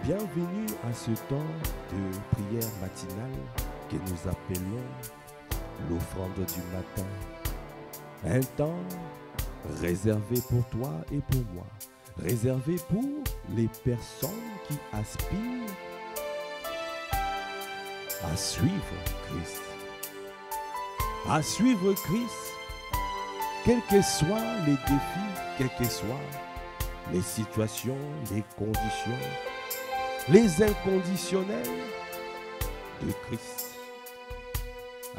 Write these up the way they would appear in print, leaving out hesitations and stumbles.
Bienvenue à ce temps de prière matinale que nous appelons l'offrande du matin. Un temps réservé pour toi et pour moi. Réservé pour les personnes qui aspirent à suivre Christ. À suivre Christ, quels que soient les défis, quelles que soient les situations, les conditions, les inconditionnels de Christ.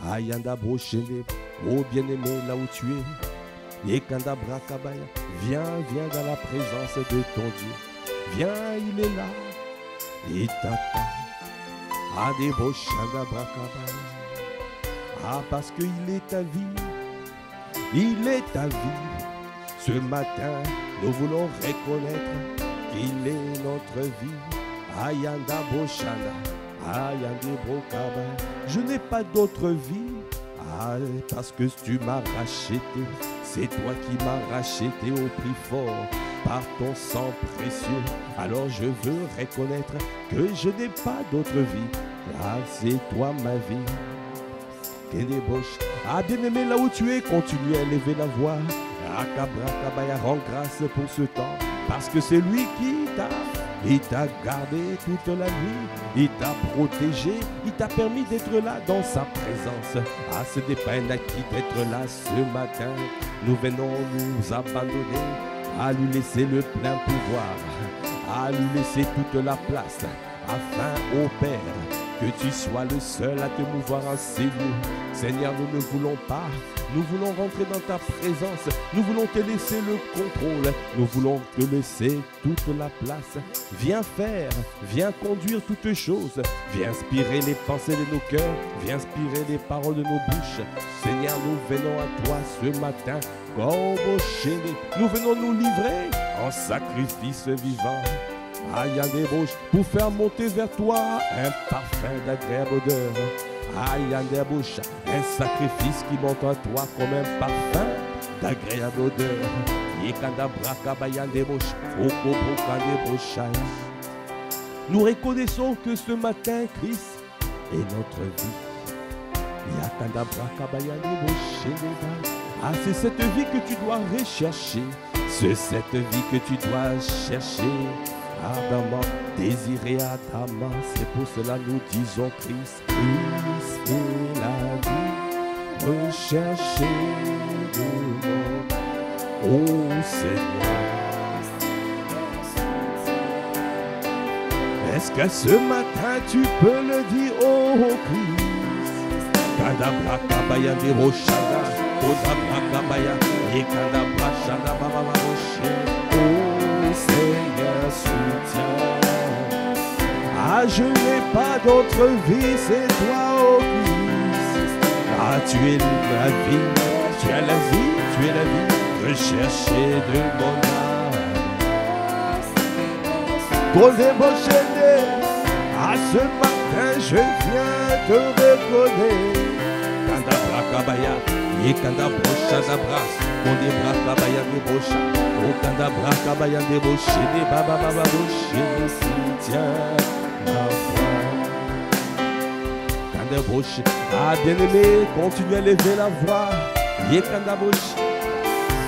Ayanda brochene, oh bien-aimé, là où tu es, Yekanda Brakabaya, viens dans la présence de ton Dieu. Viens, il est là, il t'attend. Adeboshanda Brakabaya. Ah, parce qu'il est ta vie, il est ta vie. Ce matin, nous voulons reconnaître qu'il est notre vie. Ayanda Boshanda, Ayanda Brokaba. Je n'ai pas d'autre vie, parce que tu m'as racheté. C'est toi qui m'as racheté au prix fort par ton sang précieux. Alors je veux reconnaître que je n'ai pas d'autre vie. Là, c'est toi ma vie. Ah, bien-aimé, là où tu es, continue à élever la voix. Rakabrakabaya, rends grâce pour ce temps, parce que c'est lui qui t'a gardé toute la nuit, il t'a protégé, il t'a permis d'être là dans sa présence. Ah, ce n'est pas un acquis d'être là ce matin. Nous venons nous abandonner, à lui laisser le plein pouvoir, à lui laisser toute la place, afin, ô Père, que tu sois le seul à te mouvoir en ces lieux. Seigneur, nous ne voulons pas, nous voulons rentrer dans ta présence, nous voulons te laisser le contrôle, nous voulons te laisser toute la place. Viens faire, viens conduire toutes choses, viens inspirer les pensées de nos cœurs, viens inspirer les paroles de nos bouches. Seigneur, nous venons à toi ce matin, nous venons nous livrer en sacrifice vivant. Aïe, des bouches, pour faire monter vers toi un parfum d'agréable odeur. Aïe, des bouches, un sacrifice qui monte à toi comme un parfum d'agréable odeur. Yekanda Brakabaya des bouches, Okobroka des bouches. Nous reconnaissons que ce matin, Christ est notre vie. Yakanda Brakabaya des bouches. Ah, c'est cette vie que tu dois rechercher. C'est cette vie que tu dois chercher. Ardemment, désiré ardemment, c'est pour cela nous disons Christ. Christ est la vie, recherchez le monde, ô Seigneur. Est-ce que ce matin tu peux le dire, ô Christ? Kadabra kabaya de rochada, Kodabra kabaya, Yekadabra shada baba rocher. Oh Seigneur, soutiens. Ah, je n'ai pas d'autre vie, c'est toi, oh Christ. Ah, tu es la vie, tu es la vie, tu es la vie. Rechercher de mon âme. Ton débauché, à ce matin, je viens te reconnaître. Kandabra kabaya, Yekanda brocha d'abras, Kondebra kabaya de brocha, Okanda brakabaya de broche, de baba baba broche, tiens ma foi. Kanda broche, ah bien-aimé, continue à lever la voix, Yekanda broche.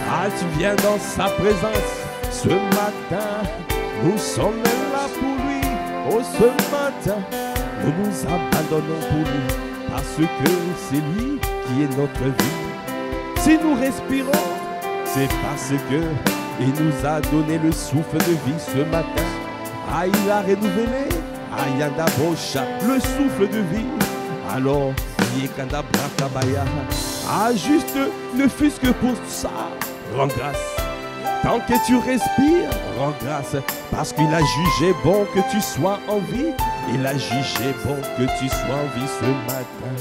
Ah, tu viens dans sa présence, ce matin, nous sommes là pour lui, oh ce matin, nous nous abandonnons pour lui, parce que c'est lui qui est notre vie. Si nous respirons, c'est parce que il nous a donné le souffle de vie ce matin. Ah, il a renouvelé, ah, Yanda Bocha, le souffle de vie. Alors, Yekanda Brakabaya, ah, juste, ne fût-ce que pour ça, rends grâce. Tant que tu respires, rends grâce, parce qu'il a jugé bon que tu sois en vie. Il a jugé bon que tu sois en vie ce matin.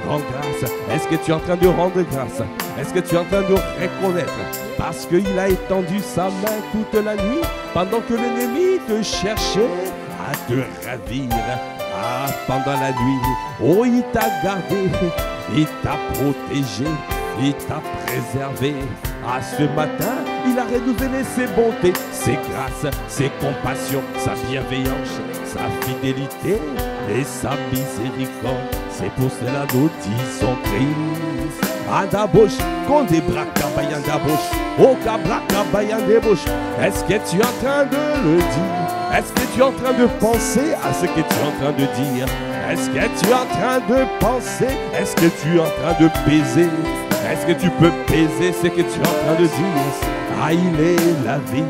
Rends grâce. Est-ce que tu es en train de rendre grâce? Est-ce que tu es en train de reconnaître? Parce qu'il a étendu sa main toute la nuit pendant que l'ennemi te cherchait à te ravir. Ah, pendant la nuit, oh, il t'a gardé, il t'a protégé, il t'a préservé. Ah, ce matin, Il a renouvelé ses bontés, ses grâces, ses compassions, sa bienveillance, sa fidélité et sa miséricorde. C'est pour cela nous disons Christ. Adabosh, Konde Brakabayan Dabosh, Okabrakabayan Debosh. Est-ce que tu es en train de le dire? Est-ce que tu es en train de penser à ce que tu es en train de dire? Est-ce que tu es en train de penser? Est-ce que tu es en train de peser? Est-ce que tu peux peser ce que tu es en train de dire? Ah, il est la vie,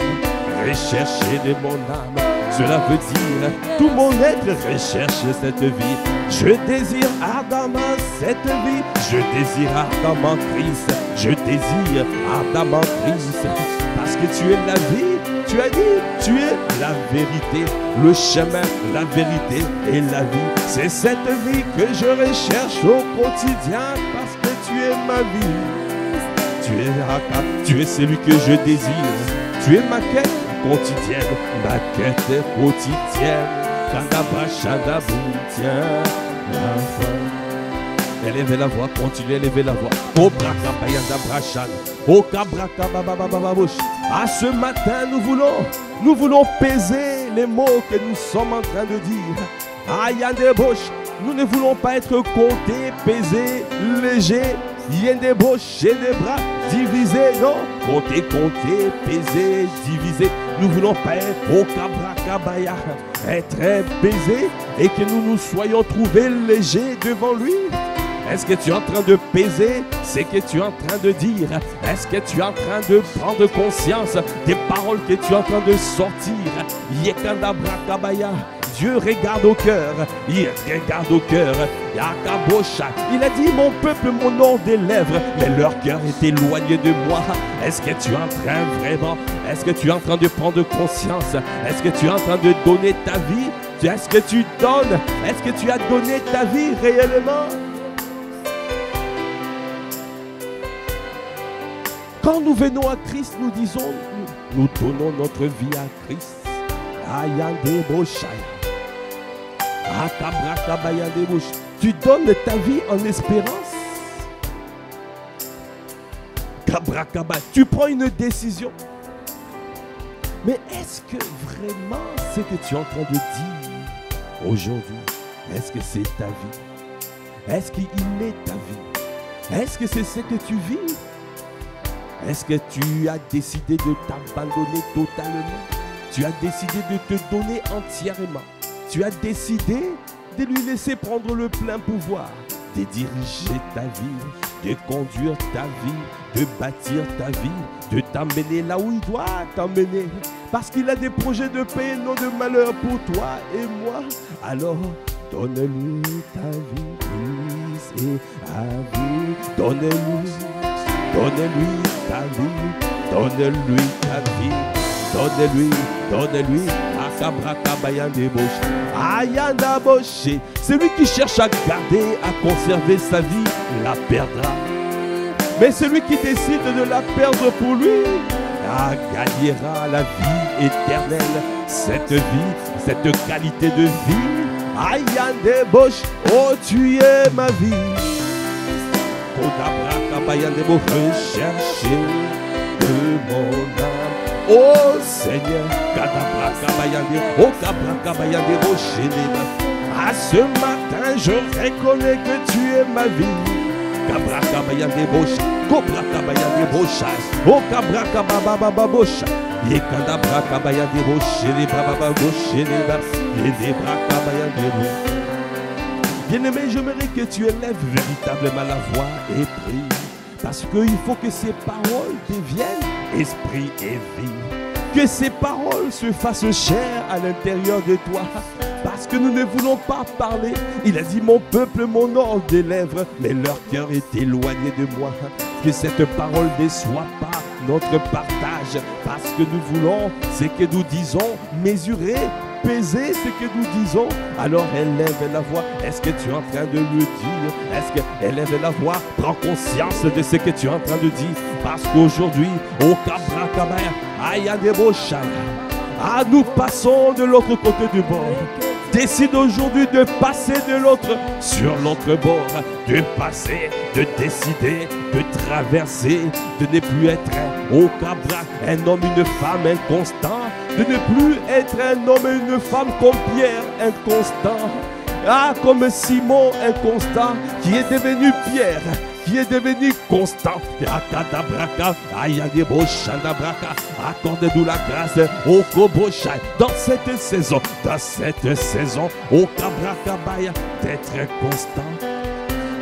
recherchée de mon âme. Cela veut dire, tout mon être recherche cette vie. Je désire ardemment cette vie. Je désire ardemment Christ. Je désire ardemment Christ. Parce que tu es la vie. Tu as dit, tu es la vérité, le chemin, la vérité et la vie. C'est cette vie que je recherche au quotidien parce que tu es ma vie. Tu es celui que je désire. Tu es ma quête quotidienne, ma quête quotidienne. Kadabra Shadabou, tiens la foi. Élevez la voix, continuez à élever la voix. Oh Brakabayanda Brachad, oh Kabrakabababababouch. À ce matin, nous voulons peser les mots que nous sommes en train de dire. Ayandebosh, nous ne voulons pas être comptés, pesés, légers. Yendebosh, et des bras divisés, non. Compter, peser, diviser. Nous voulons pas être au Kabrakabaya, être pesés et que nous soyons trouvés légers devant lui. Est-ce que tu es en train de peser ce que tu es en train de dire? Est-ce que tu es en train de prendre conscience des paroles que tu es en train de sortir? Yekanda Brakabaya. Dieu regarde au cœur, il regarde au cœur. Yakabosha. Il a dit, mon peuple, mon nom des lèvres, mais leur cœur est éloigné de moi. Est-ce que tu es en train vraiment, est-ce que tu es en train de prendre conscience? Est-ce que tu es en train de donner ta vie? Est-ce que tu donnes? Est-ce que tu as donné ta vie réellement? Quand nous venons à Christ, nous disons, nous donnons notre vie à Christ. Tu donnes ta vie en espérance. Tu prends une décision. Mais est-ce que vraiment ce que tu es en train de dire aujourd'hui, est-ce que c'est ta vie? Est-ce qu'il est ta vie? Est-ce que c'est ce que tu vis? Est-ce que tu as décidé de t'abandonner totalement? Tu as décidé de te donner entièrement. Tu as décidé de lui laisser prendre le plein pouvoir, de diriger ta vie, de conduire ta vie, de bâtir ta vie, de t'emmener là où il doit t'emmener. Parce qu'il a des projets de paix et non de malheur pour toi et moi. Alors, donne-lui ta vie, et à vie, donne-lui. Donne-lui ta vie, donne-lui ta vie, donne-lui, Ayanda Boshe. Celui qui cherche à garder, à conserver sa vie, la perdra. Mais celui qui décide de la perdre pour lui, gagnera la vie éternelle. Cette vie, cette qualité de vie, Ayanda Boshe, oh tu es ma vie. Rechercher de mon âme. Oh Seigneur, à ce matin je reconnais que tu es ma vie. Bien-aimé, j'aimerais que tu élèves véritablement la voix et prie. Parce qu'il faut que ces paroles deviennent esprit et vie. Que ces paroles se fassent chair à l'intérieur de toi. Parce que nous ne voulons pas parler. Il a dit, mon peuple, mon nom des lèvres, mais leur cœur est éloigné de moi. Que cette parole ne soit pas notre partage. Parce que nous voulons ce que nous disons, mesurer, peser ce que nous disons. Alors élève la voix. Est-ce que tu es en train de le dire? Est-ce que élève la voix? Prends conscience de ce que tu es en train de dire. Parce qu'aujourd'hui, au Kabrakabaya, nous passons de l'autre côté du bord. décide aujourd'hui de passer de l'autre sur l'autre bord, de passer, de décider, de traverser, de ne plus être au cabra, un homme, une femme inconstant, de ne plus être un homme et une femme comme Pierre, inconstant. Ah, comme Simon inconstant, qui est devenu Pierre, qui est devenu constant. Accorde-nous la grâce au Koboshai dans cette saison, au Kabrakabaya, d'être constant,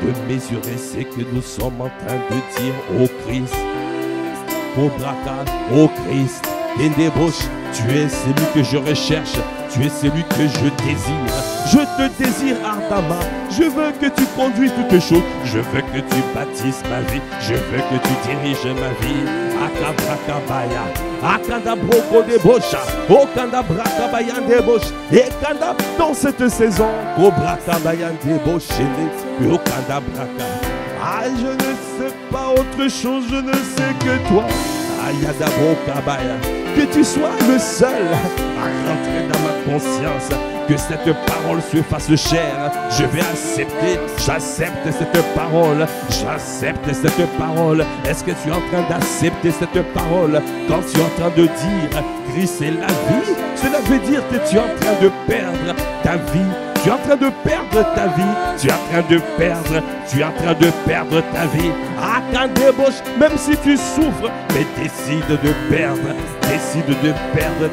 de mesurer ce que nous sommes en train de dire au Christ. Kobraka, au Christ, Kendebosh, tu es celui que je recherche, tu es celui que je désire. Je te désire ardemment, je veux que tu conduises toutes choses, je veux que tu bâtisses ma vie, je veux que tu diriges ma vie. Akabrakabaya, Akadabroko debosha, Okandabrakabaya debosh, et Kanda dans cette saison, Kobrakabaya debosh, Okandabraka. Ah, je ne sais pas autre chose, je ne sais que toi. Ayadabrokabaya, que tu sois le seul à rentrer dans ma conscience, que cette parole se fasse chair. Je vais accepter, j'accepte cette parole, j'accepte cette parole. Est-ce que tu es en train d'accepter cette parole? Quand tu es en train de dire Christ est la vie, cela veut dire que tu es en train de perdre ta vie. Tu es en train de perdre ta vie, tu es en train de perdre ta vie. Ah, quand débauche, même si tu souffres, mais décide de perdre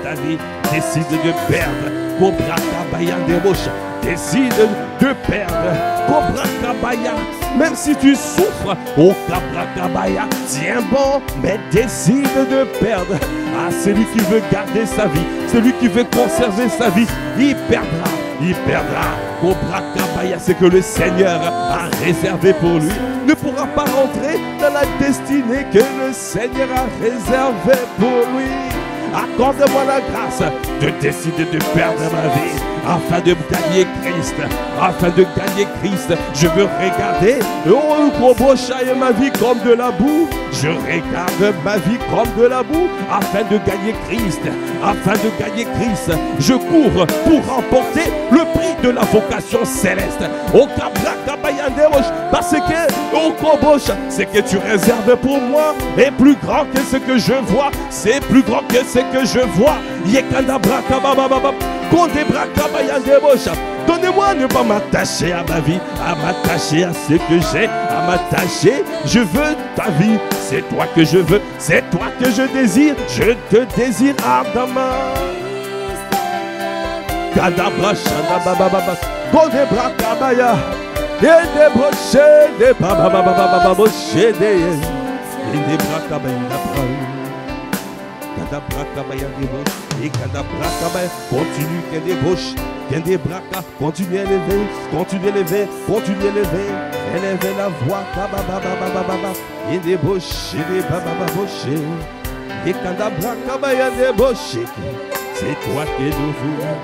ta vie, décide de perdre. Cobra Kabaya débauche, décide de perdre. Cobra Kabaya, même si tu souffres, oh Cobra Kabaya, tiens bon, mais décide de perdre. Ah, celui qui veut garder sa vie, celui qui veut conserver sa vie, il perdra. Il perdra. Cobra Kabaya, c'est que le Seigneur a réservé pour lui, ne pourra pas rentrer dans la destinée que le Seigneur a réservée pour lui. Accorde-moi la grâce de décider de perdre ma vie afin de gagner Christ. Afin de gagner Christ, je veux regarder ma vie comme de la boue. Je regarde ma vie comme de la boue afin de gagner Christ. Afin de gagner Christ, je cours pour remporter le prix de la vocation céleste. Au parce que ce que tu réserves pour moi est plus grand que ce que je vois. C'est plus grand que ce que je vois. Donnez-moi ne pas m'attacher à ma vie, à m'attacher à ce que j'ai, à m'attacher. Je veux ta vie, c'est toi que je veux, c'est toi que je désire. Je te désire ardemment. Kadabra Shandabababa, Godebra Kabaya, Debroché, Debababababoché, Debra Kabaya, Kadabra Kabaya, et Kadabra Kabaya, continue qu'elle débauche, qu'elle débraca, continue à élever, continue à élever, continue à élever, élevez la voix, Kabababababa, et débauche, Debabababoché, et Kadabra Kabaya, débauché, c'est toi que nous voulons.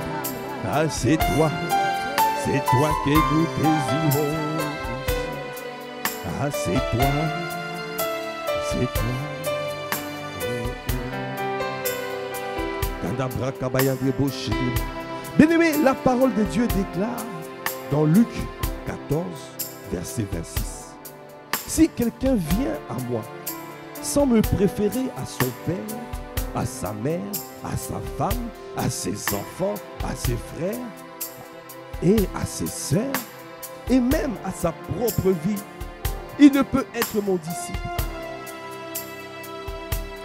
Ah, c'est toi que nous désirons. Ah, c'est toi. Bien-aimé, la parole de Dieu déclare dans Luc 14, verset 26. Si quelqu'un vient à moi sans me préférer à son père, à sa mère, à sa femme, à ses enfants, à ses frères et à ses sœurs, et même à sa propre vie, il ne peut être mon disciple.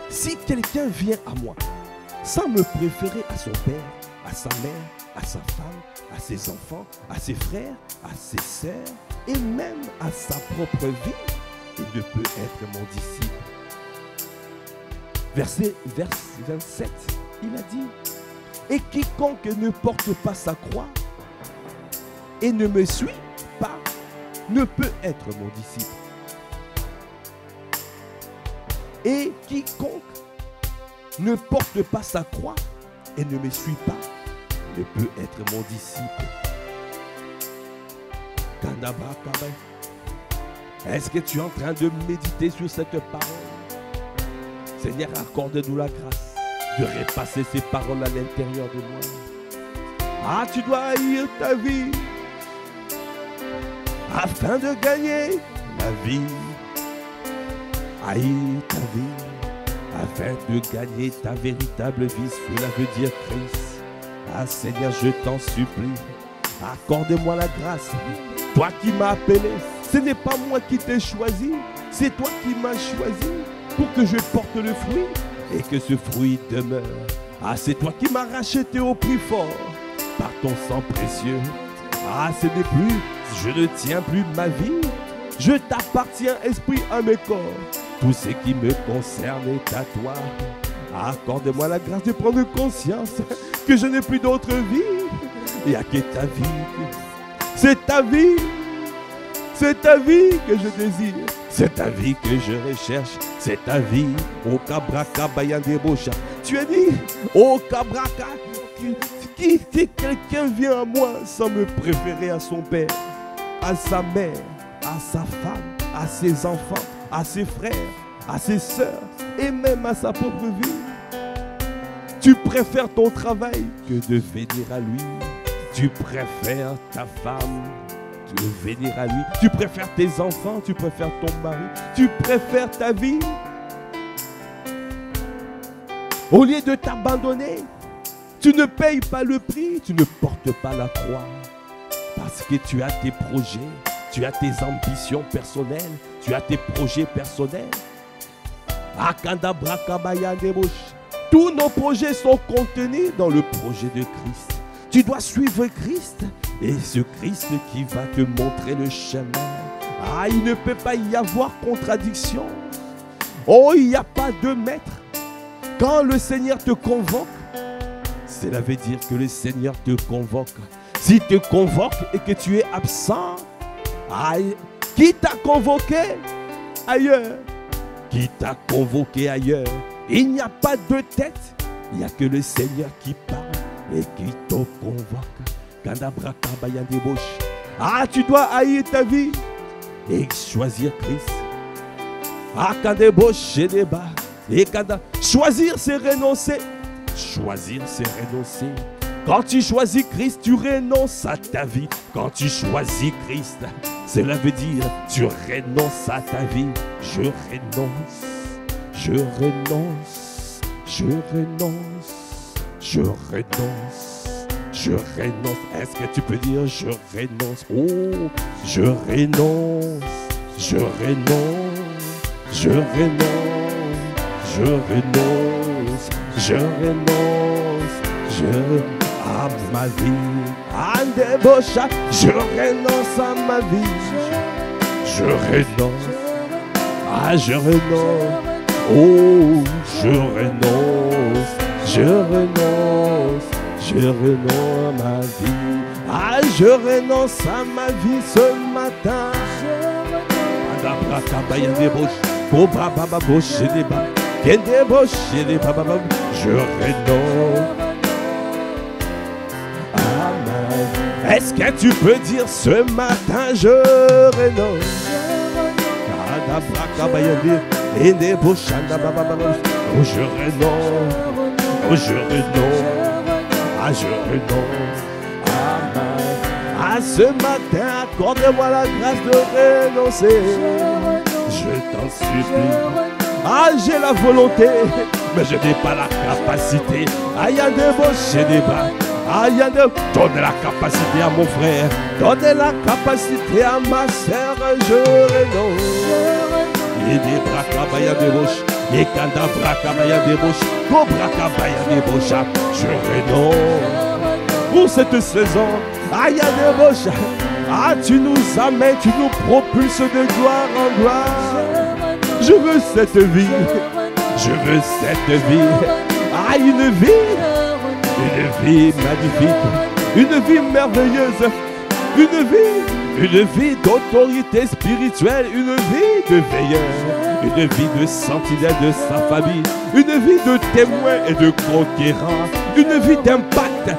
Si quelqu'un vient à moi sans me préférer à son père, à sa mère, à sa femme, à ses enfants, à ses frères, à ses sœurs, et même à sa propre vie, il ne peut être mon disciple. Verset 27, il a dit, et quiconque ne porte pas sa croix et ne me suit pas ne peut être mon disciple. Et quiconque ne porte pas sa croix et ne me suit pas ne peut être mon disciple. Est-ce que tu es en train de méditer sur cette parole? Seigneur, accorde-nous la grâce de repasser ces paroles à l'intérieur de moi. Ah, tu dois haïr ta vie afin de gagner la vie. Haïr ta vie afin de gagner ta véritable vie. Cela veut dire Christ. Ah Seigneur, je t'en supplie, accorde-moi la grâce. Toi qui m'as appelé, ce n'est pas moi qui t'ai choisi, c'est toi qui m'as choisi pour que je porte le fruit et que ce fruit demeure. Ah, c'est toi qui m'as racheté au prix fort par ton sang précieux. Ah, ce n'est plus, je ne tiens plus ma vie, je t'appartiens, esprit, à mes corps. Tout ce qui me concerne est à toi. Accorde-moi la grâce de prendre conscience que je n'ai plus d'autre vie. Il n'y a que ta vie. C'est ta vie. C'est ta vie que je désire. C'est ta vie que je recherche. C'est ta vie. Au Cabraca Bayandebocha. Tu as dit, au Cabraca, qui quelqu'un vient à moi sans me préférer à son père, à sa mère, à sa femme, à ses enfants, à ses frères, à ses sœurs et même à sa propre vie. Tu préfères ton travail que de venir à lui. Tu préfères ta femme que de venir à lui. Tu préfères tes enfants, tu préfères ton mari, tu préfères ta vie. Au lieu de t'abandonner, tu ne payes pas le prix, tu ne portes pas la croix. Parce que tu as tes projets, tu as tes ambitions personnelles, tu as tes projets personnels. Tous nos projets sont contenus dans le projet de Christ. Tu dois suivre Christ et ce Christ qui va te montrer le chemin. Ah, il ne peut pas y avoir contradiction. Oh, il n'y a pas de maître. Quand le Seigneur te convoque, cela veut dire que le Seigneur te convoque. S'il te convoque et que tu es absent, aïe, qui t'a convoqué ailleurs? Qui t'a convoqué ailleurs? Il n'y a pas de tête, il n'y a que le Seigneur qui parle et qui te convoque. Ah, tu dois haïr ta vie et choisir Christ. Ah, choisir, c'est renoncer. Choisir, c'est renoncer. Quand tu choisis Christ, tu renonces à ta vie. Quand tu choisis Christ, cela veut dire tu renonces à ta vie. Je renonce, je renonce, je renonce, je renonce, je renonce. Est-ce que tu peux dire je renonce? Oh, je renonce, je renonce, je renonce, je renonce, je renonce, je renonce à ma vie. Andebocha, je renonce à ma vie. Je renonce. Ah, je renonce. Oh, je renonce. Je renonce. Je renonce à ma vie. Ah, je renonce à ma vie ce matin. Je renonce. Est-ce que tu peux dire ce matin je renonce? Oh, je renonce. Oh, je renonce. Ah, je renonce. Ah, ce matin, accorde-moi la grâce de renoncer. Je t'en supplie. Ah, j'ai la volonté, mais je n'ai pas la capacité. Ah, il y a des bouches et des bas. Ah, donne la capacité à mon frère, donne la capacité à ma sœur, je renonce. Et des bras cabaya de bouche, et quand un bras cabaya de bouche, go bras cabaya de bouche, je renonce. Pour cette saison, ah, il y a des bouches, ah, tu nous amènes, tu nous propulses de gloire en gloire. Je veux cette vie, je veux cette vie, ah, une vie magnifique, une vie merveilleuse, une vie d'autorité spirituelle, une vie de veilleur, une vie de sentinelle de sa famille, une vie de témoin et de conquérant, une vie d'impact,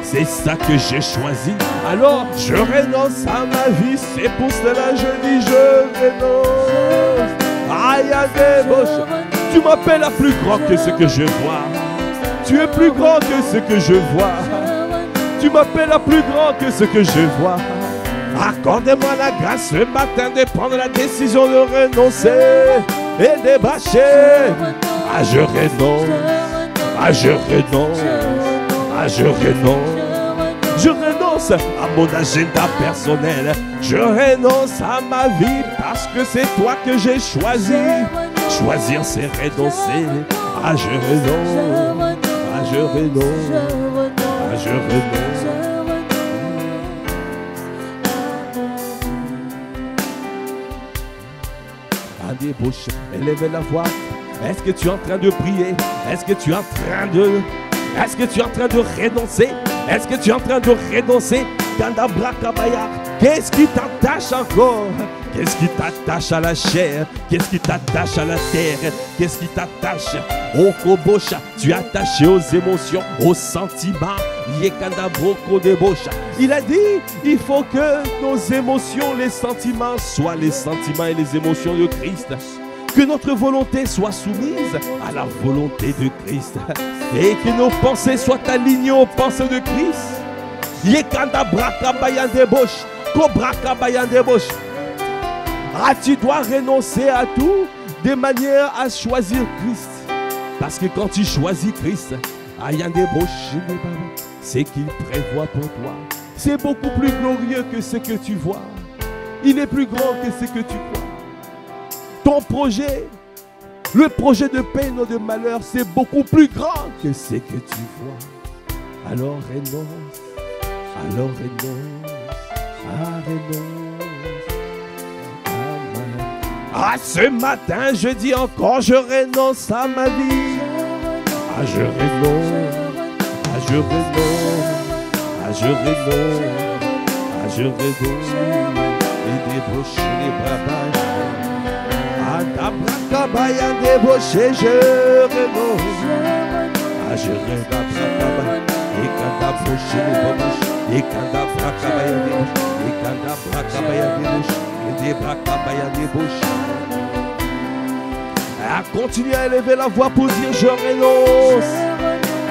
c'est ça que j'ai choisi. Alors je renonce à ma vie, c'est pour cela je dis je renonce. Aïe, des bouches, tu m'appelles à plus grand que ce que je vois. tu es plus grand que ce que je vois. Tu m'appelles à plus grand que ce que je vois. Accorde-moi la grâce ce matin de prendre la décision de renoncer et de bâcher. Ah, je renonce. Ah, je renonce. Ah, je renonce. Je renonce à mon agenda personnel. Je renonce à ma vie parce que c'est toi que j'ai choisi. Choisir, c'est renoncer. Ah, je renonce. Ah, je renonce. Ah, je renonce. À débauche, élevez la voix. Est-ce que tu es en train de prier? Est-ce que tu es en train de... Est-ce que tu es en train de renoncer? Est-ce que tu es en train de renoncer? Kandabrakabaya, qu'est-ce qui t'attache encore? Qu'est-ce qui t'attache à la chair? Qu'est-ce qui t'attache à la terre? Qu'est-ce qui t'attache au kobosha? Tu es attaché aux émotions, aux sentiments. Il a dit, il faut que nos émotions, les sentiments, soient les sentiments et les émotions de Christ. Que notre volonté soit soumise à la volonté de Christ. Et que nos pensées soient alignées aux pensées de Christ. Ah, tu dois renoncer à tout de manière à choisir Christ. Parce que quand tu choisis Christ, c'est qu'il prévoit pour toi. C'est beaucoup plus glorieux que ce que tu vois. Il est plus grand que ce que tu crois. Ton projet, le projet de peine ou de malheur, c'est beaucoup plus grand que ce que tu vois. Alors renonce, alors renonce, renonce. Ah, ce matin, je dis encore, je renonce à ma vie. Ah, je renonce, ah, je renonce, ah, je renonce, ah, je renonce. Et débaucher les bras. Kandabrakabaya débauché, je renonce. Ah, je renonce. Et kandabroché les bobouches. Et kandabrakabaya débauché. Et kandabrakabaya débauché. Et débrakabaya débauché. Ah, continue à élever la voix pour dire je renonce.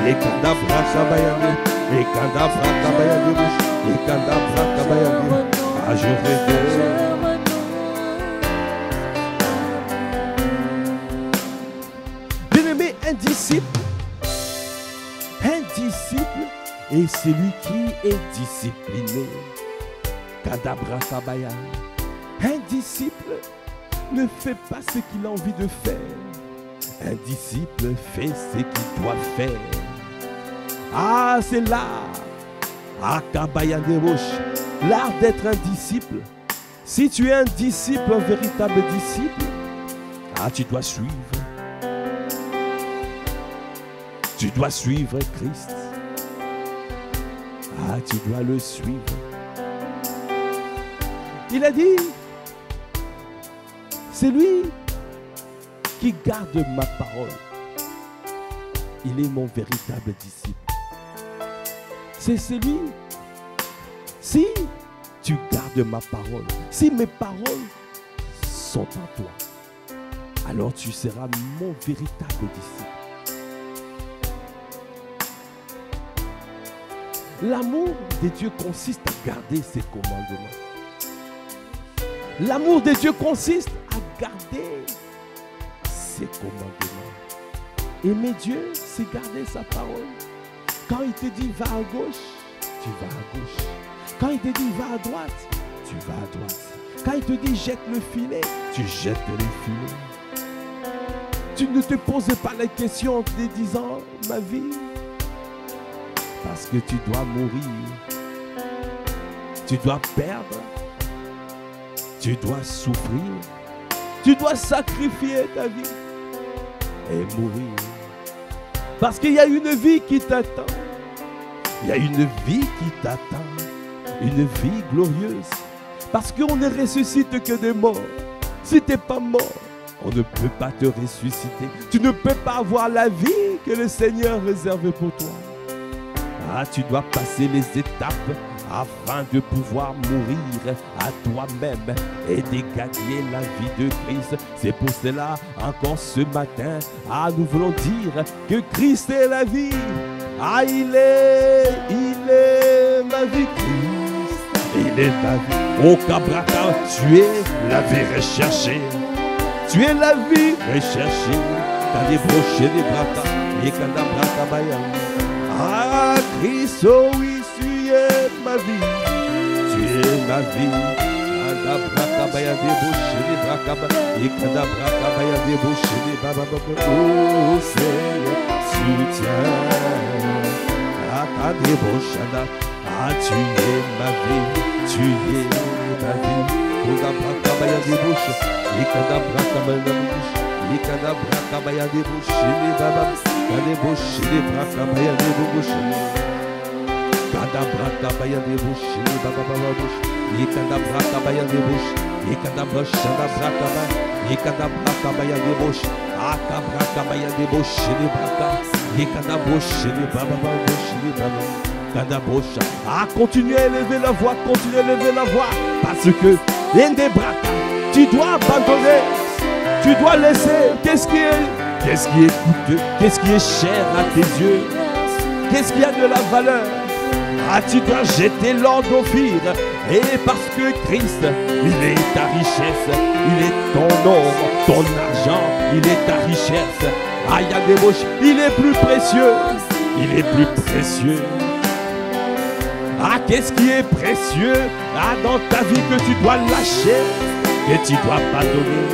Et kandabrakabaya débauché. Et kandabrakabaya débauché. Et kandabrakabaya débauché. Ah, je renonce. Un disciple est celui qui est discipliné. Kandabrakabaya. Un disciple ne fait pas ce qu'il a envie de faire. Un disciple fait ce qu'il doit faire. Ah, c'est l'art. Akabaya débauche. L'art d'être un disciple. Si tu es un disciple, un véritable disciple, ah, tu dois suivre. Tu dois suivre Christ. Ah, tu dois le suivre. Il a dit, c'est lui qui garde ma parole. Il est mon véritable disciple. C'est celui, si tu gardes ma parole, si mes paroles sont en toi, alors tu seras mon véritable disciple. L'amour de Dieu consiste à garder ses commandements. L'amour de Dieu consiste à garder ses commandements. Aimer Dieu, c'est garder sa parole. Quand il te dit va à gauche, tu vas à gauche. Quand il te dit va à droite, tu vas à droite. Quand il te dit jette le filet, tu jettes le filet. Tu ne te poses pas la question en te disant ma vie. Parce que tu dois mourir, tu dois perdre, tu dois souffrir, tu dois sacrifier ta vie et mourir. Parce qu'il y a une vie qui t'attend, il y a une vie qui t'attend, une vie glorieuse. Parce qu'on ne ressuscite que des morts. Si tu n'es pas mort, on ne peut pas te ressusciter. Tu ne peux pas avoir la vie que le Seigneur réserve pour toi. Ah, tu dois passer les étapes afin de pouvoir mourir à toi-même et de gagner la vie de Christ. C'est pour cela, encore ce matin, nous voulons dire que Christ est la vie. Il est ma vie, Christ, il est ma vie. Oh Cabrata, tu es la vie recherchée, tu es la vie recherchée. T'as débauché des bratas, et Cadabrata Baya. Christ, oh oui, tu es ma vie, tu es ma vie. Cadabrata Baya débauché des bratas, et Cadabrata Baya débauché des babababos. Oh Seigneur, soutiens. Ta débauchada, tu es ma vie, tu es ma vie. Cadabrata Baya débauché, et Cadabrata Baya débauché. Les Cadabrata Baya débauché, les babas, débauché, les bratas Baya débauché. Cadabrata Baya débauché, les babas, les Cadabrata Baya débauché, les Cadabrata Baya, les Cadabrata Baya débauché, Cabrata Baya débauché, les bratas, les Cadabrauché, les babas, les babas, Cadabraucha. Continuez à élever la voix, continuez à élever la voix, parce que des bratas, tu dois abandonner. Tu dois laisser. Qu'est-ce qui est coûteux? Qu'est-ce qui est cher à tes yeux? Qu'est-ce qui a de la valeur? Tu dois jeter l'or d'Ophir. Et parce que Christ, il est ta richesse, il est ton or, ton argent, il est ta richesse. Il y a des bouches, il est plus précieux. Il est plus précieux. Qu'est-ce qui est précieux dans ta vie que tu dois lâcher, que tu dois abandonner?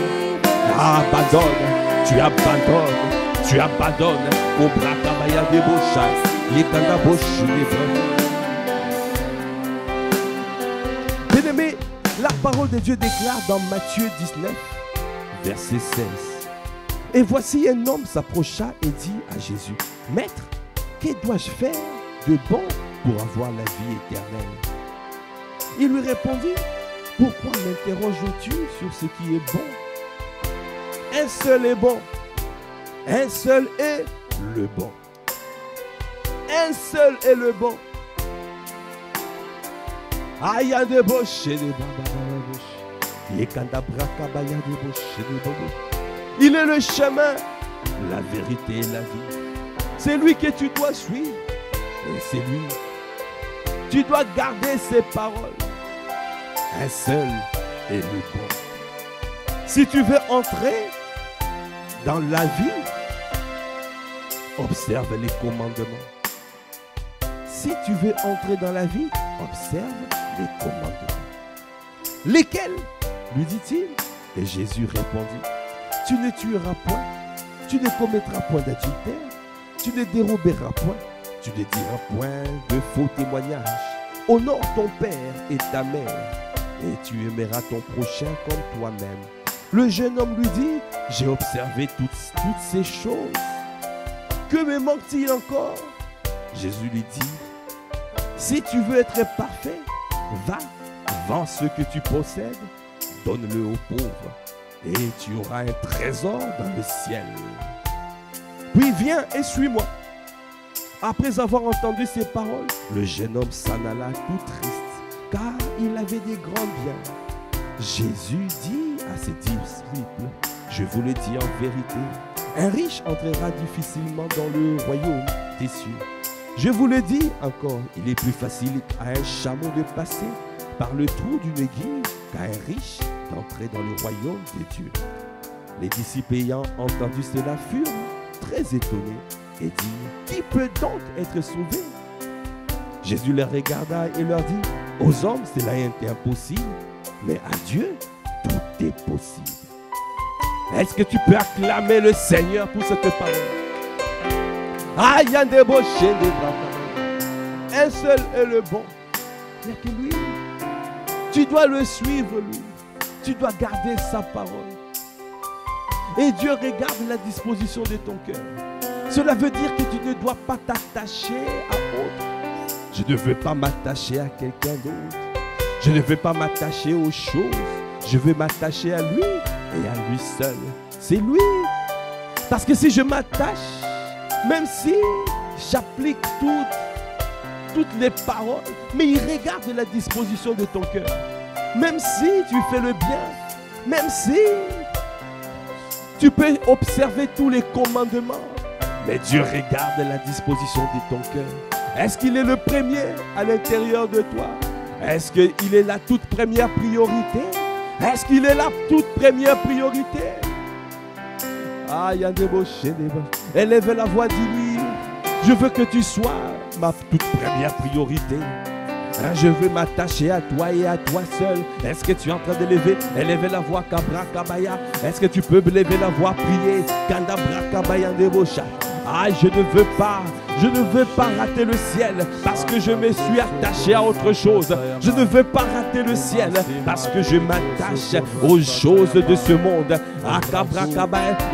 Tu abandonnes. Au Bratabaya de Bocha, les Cadaboches, les bien-aimés, la parole de Dieu déclare dans Matthieu 19, verset 16. Et voici un homme s'approcha et dit à Jésus, Maître, que dois-je faire de bon pour avoir la vie éternelle? Il lui répondit, pourquoi m'interroges-tu sur ce qui est bon? Un seul est bon. Un seul est le bon. Un seul est le bon. Il y a des boches et des il est le chemin, la vérité et la vie. C'est lui que tu dois suivre. Et c'est lui. Tu dois garder ses paroles. Un seul est le bon. Si tu veux entrer dans la vie, observe les commandements. Si tu veux entrer dans la vie, observe les commandements. Lesquels, lui dit-il? Et Jésus répondit, tu ne tueras point, tu ne commettras point d'adultère, tu ne déroberas point, tu ne diras point de faux témoignages. Honore ton père et ta mère, et tu aimeras ton prochain comme toi-même. Le jeune homme lui dit, j'ai observé toutes ces choses. Que me manque-t-il encore? Jésus lui dit, si tu veux être parfait, va, vends ce que tu possèdes, donne-le aux pauvres, et tu auras un trésor dans le ciel. Puis viens et suis-moi. Après avoir entendu ces paroles, le jeune homme s'en alla tout triste, car il avait des grands biens. Jésus dit à ses disciples, je vous le dis en vérité, un riche entrera difficilement dans le royaume des cieux. Je vous le dis encore, il est plus facile à un chameau de passer par le trou d'une aiguille qu'à un riche d'entrer dans le royaume de Dieu. Les disciples ayant entendu cela furent très étonnés et dirent, qui peut donc être sauvé? Jésus les regarda et leur dit, aux hommes cela est impossible, mais à Dieu tout est possible. Est-ce que tu peux acclamer le Seigneur pour cette parole? Il y a des beaux chiens, des bras. Un seul est le bon. Il n'y a que lui. Tu dois le suivre, lui. Tu dois garder sa parole. Et Dieu regarde la disposition de ton cœur. Cela veut dire que tu ne dois pas t'attacher à autre. Je ne veux pas m'attacher à quelqu'un d'autre. Je ne veux pas m'attacher aux choses. Je veux m'attacher à lui et à lui seul. C'est lui. Parce que si je m'attache, même si j'applique toutes les paroles, mais il regarde la disposition de ton cœur. Même si tu fais le bien, même si tu peux observer tous les commandements, mais Dieu regarde la disposition de ton cœur. Est-ce qu'il est le premier à l'intérieur de toi? Est-ce qu'il est la toute première priorité? Est-ce qu'il est la toute première priorité? Ah, il y a des beaux chez des beaux. Élève la voix, dis-lui, je veux que tu sois ma toute première priorité. Je veux m'attacher à toi et à toi seul. Est-ce que tu es en train de élever la voix, Kabra Kabaya? Est-ce que tu peux lever la voix, prier? Kandabra Kabaya Debocha. Ah, je ne veux pas rater le ciel parce que je me suis attaché à autre chose. Je ne veux pas rater le ciel parce que je m'attache aux choses de ce monde.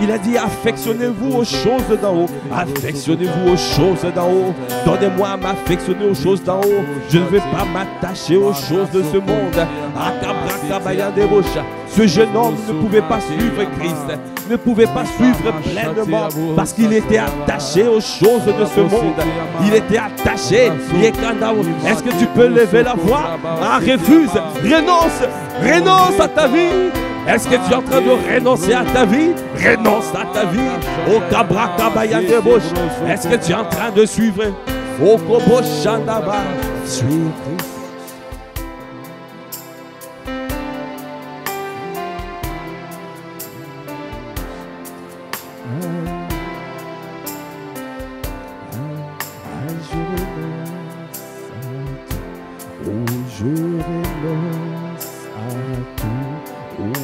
Il a dit, affectionnez-vous aux choses d'en haut. Affectionnez-vous aux choses d'en haut. Donnez-moi à m'affectionner aux choses d'en haut. Je ne veux pas m'attacher aux choses de ce monde. Ce jeune homme ne pouvait pas suivre Christ, ne pouvait pas suivre pleinement parce qu'il était attaché aux choses de ce monde. Il était attaché. Est-ce que tu peux lever la voix? Ah, refuse, renonce à ta vie. Est-ce que tu es en train de renoncer à ta vie? Renonce à ta vie. Au Kabra Kabaya Deboche. Est-ce que tu es en train de suivre? Au Kobo Shandaba. Suis Christ.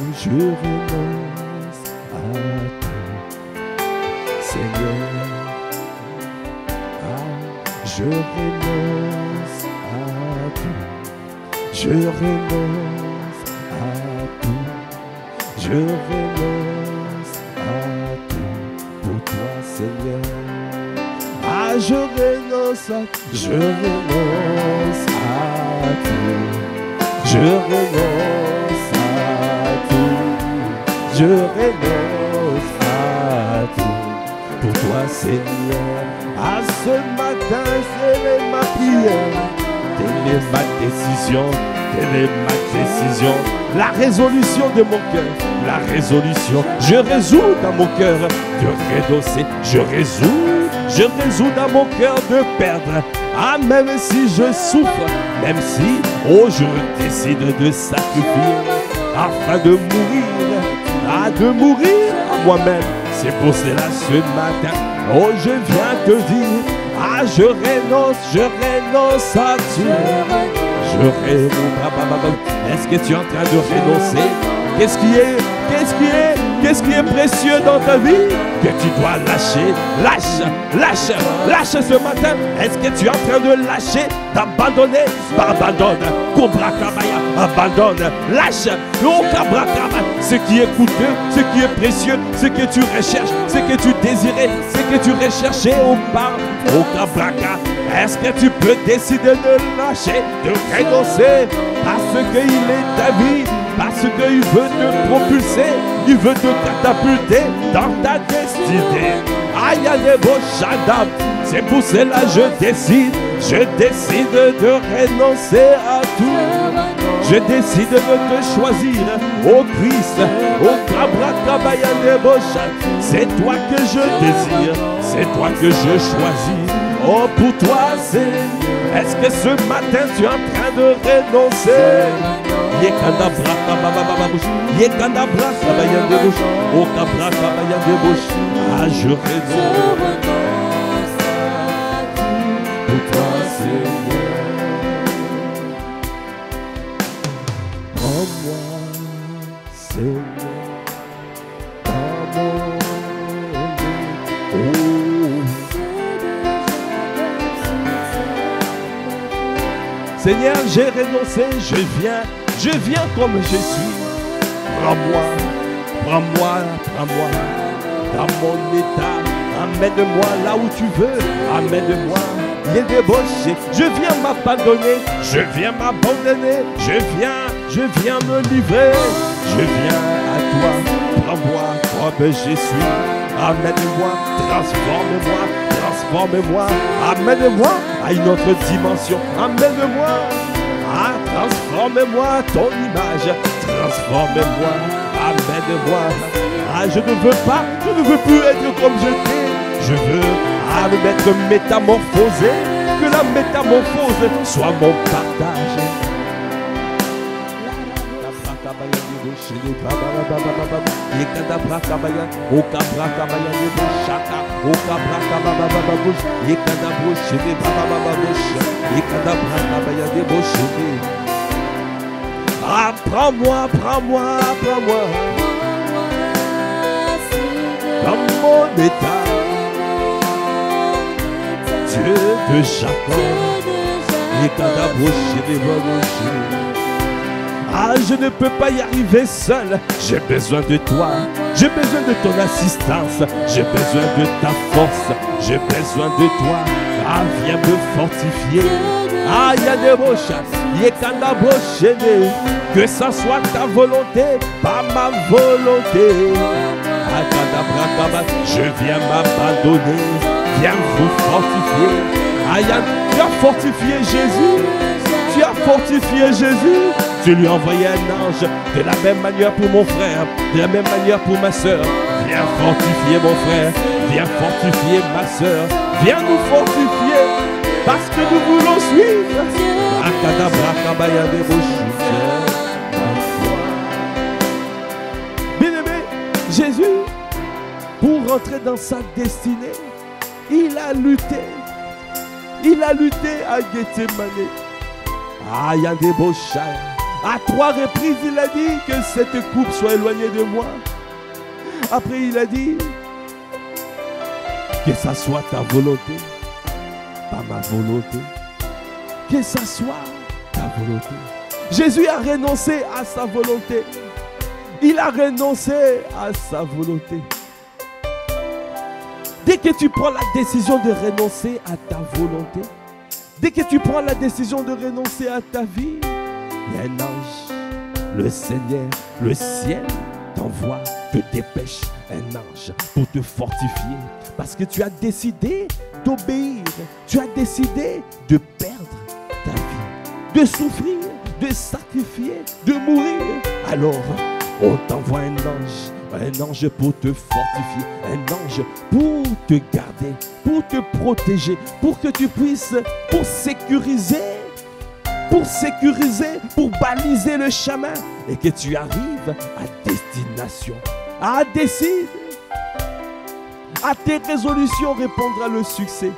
Je renonce à tout, Seigneur. Je renonce à tout. Je renonce à tout. Je renonce à tout pour toi, Seigneur. Je renonce à tout. Je renonce à tout. Je renonce à tout. Je renonce à tout pour toi, Seigneur. À ce matin, c'est ma prière. Telle est ma décision. Telle est ma décision. La résolution de mon cœur. La résolution. Je résous dans mon cœur de renoncer. Je résous dans mon cœur de perdre. Ah, même si je souffre, même si, oh, je décide de sacrifier afin de mourir, de mourir à moi-même. C'est pour cela ce matin, oh, je viens te dire, je renonce à tout. Je renonce. Est-ce que tu es en train de renoncer? Qu'est-ce qui est précieux dans ta vie que tu dois lâcher? Lâche ce matin. Est-ce que tu es en train de lâcher, d'abandonner? Abandonne. Cobra Kabaya, abandonne. Lâche. Cobra Kabaya. Ce qui est coûteux, ce qui est précieux, ce que tu recherches, ce que tu désirais, ce que tu recherchais au bas. Cobra Kabaya. Est-ce que tu peux décider de lâcher, de renoncer parce qu'il est ta vie? Parce qu'il veut te propulser, il veut te catapulter dans ta destinée. Aïe, aïe, beau Shadab. C'est pour cela je décide de renoncer à tout. Je décide de te choisir, ô Christ, ô Kabra Kabaya Debocha. C'est toi que je désire, c'est toi que je choisis. Oh, pour toi, c'est. Est-ce que ce matin tu es en train de renoncer? Yekandabra Kababa Bouche, Yekandabra Kabaya Deboche, ô Kabra Kabaya Deboche. Je renonce. Pour toi, Seigneur. Prends-moi, Seigneur, dans mon Seigneur, j'ai renoncé, je viens comme je suis. Prends-moi dans mon état. Amène-moi là où tu veux, amène-moi. Il y a des débauché, je viens m'abandonner, je viens me livrer. Je viens à toi, prends-moi comme je suis. Amène-moi, transforme-moi, transforme-moi. Amène-moi à une autre dimension. Amène-moi, transforme-moi ton image. Transforme-moi, amène-moi. Je ne veux plus être comme j'étais. Je veux me mettre métamorphosé. Que la métamorphose soit mon partage. Prends-moi, prends-moi, prends-moi dans mon état, Dieu de Jacob. Je ne peux pas y arriver seul. J'ai besoin de toi. J'ai besoin de ton assistance. J'ai besoin de ta force. J'ai besoin de toi. Viens me fortifier. Que ça soit ta volonté, pas ma volonté. Je viens m'abandonner. Viens vous fortifier. Tu as fortifié Jésus. Tu as fortifié Jésus. Tu lui as envoyé un ange. De la même manière pour mon frère, de la même manière pour ma soeur. Viens fortifier mon frère. Viens fortifier ma soeur. Viens nous fortifier. Parce que nous voulons suivre. Bien-aimé, Jésus, pour rentrer dans sa destinée, il a lutté. Il a lutté à Gethsémane. Il y a des beaux chats. À 3 reprises, il a dit que cette coupe soit éloignée de moi. Après, il a dit que ça soit ta volonté, pas ma volonté. Que ça soit ta volonté. Jésus a renoncé à sa volonté. Il a renoncé à sa volonté. Dès que tu prends la décision de renoncer à ta volonté, dès que tu prends la décision de renoncer à ta vie, il y a un ange, le Seigneur, le ciel t'envoie, te dépêche un ange pour te fortifier. Parce que tu as décidé d'obéir, tu as décidé de perdre ta vie, de souffrir, de sacrifier, de mourir. Alors, on t'envoie un ange pour te fortifier, un ange pour te garder, pour te protéger, pour que tu puisses, pour sécuriser, pour baliser le chemin et que tu arrives à destination. Décide. À tes résolutions répondra le succès.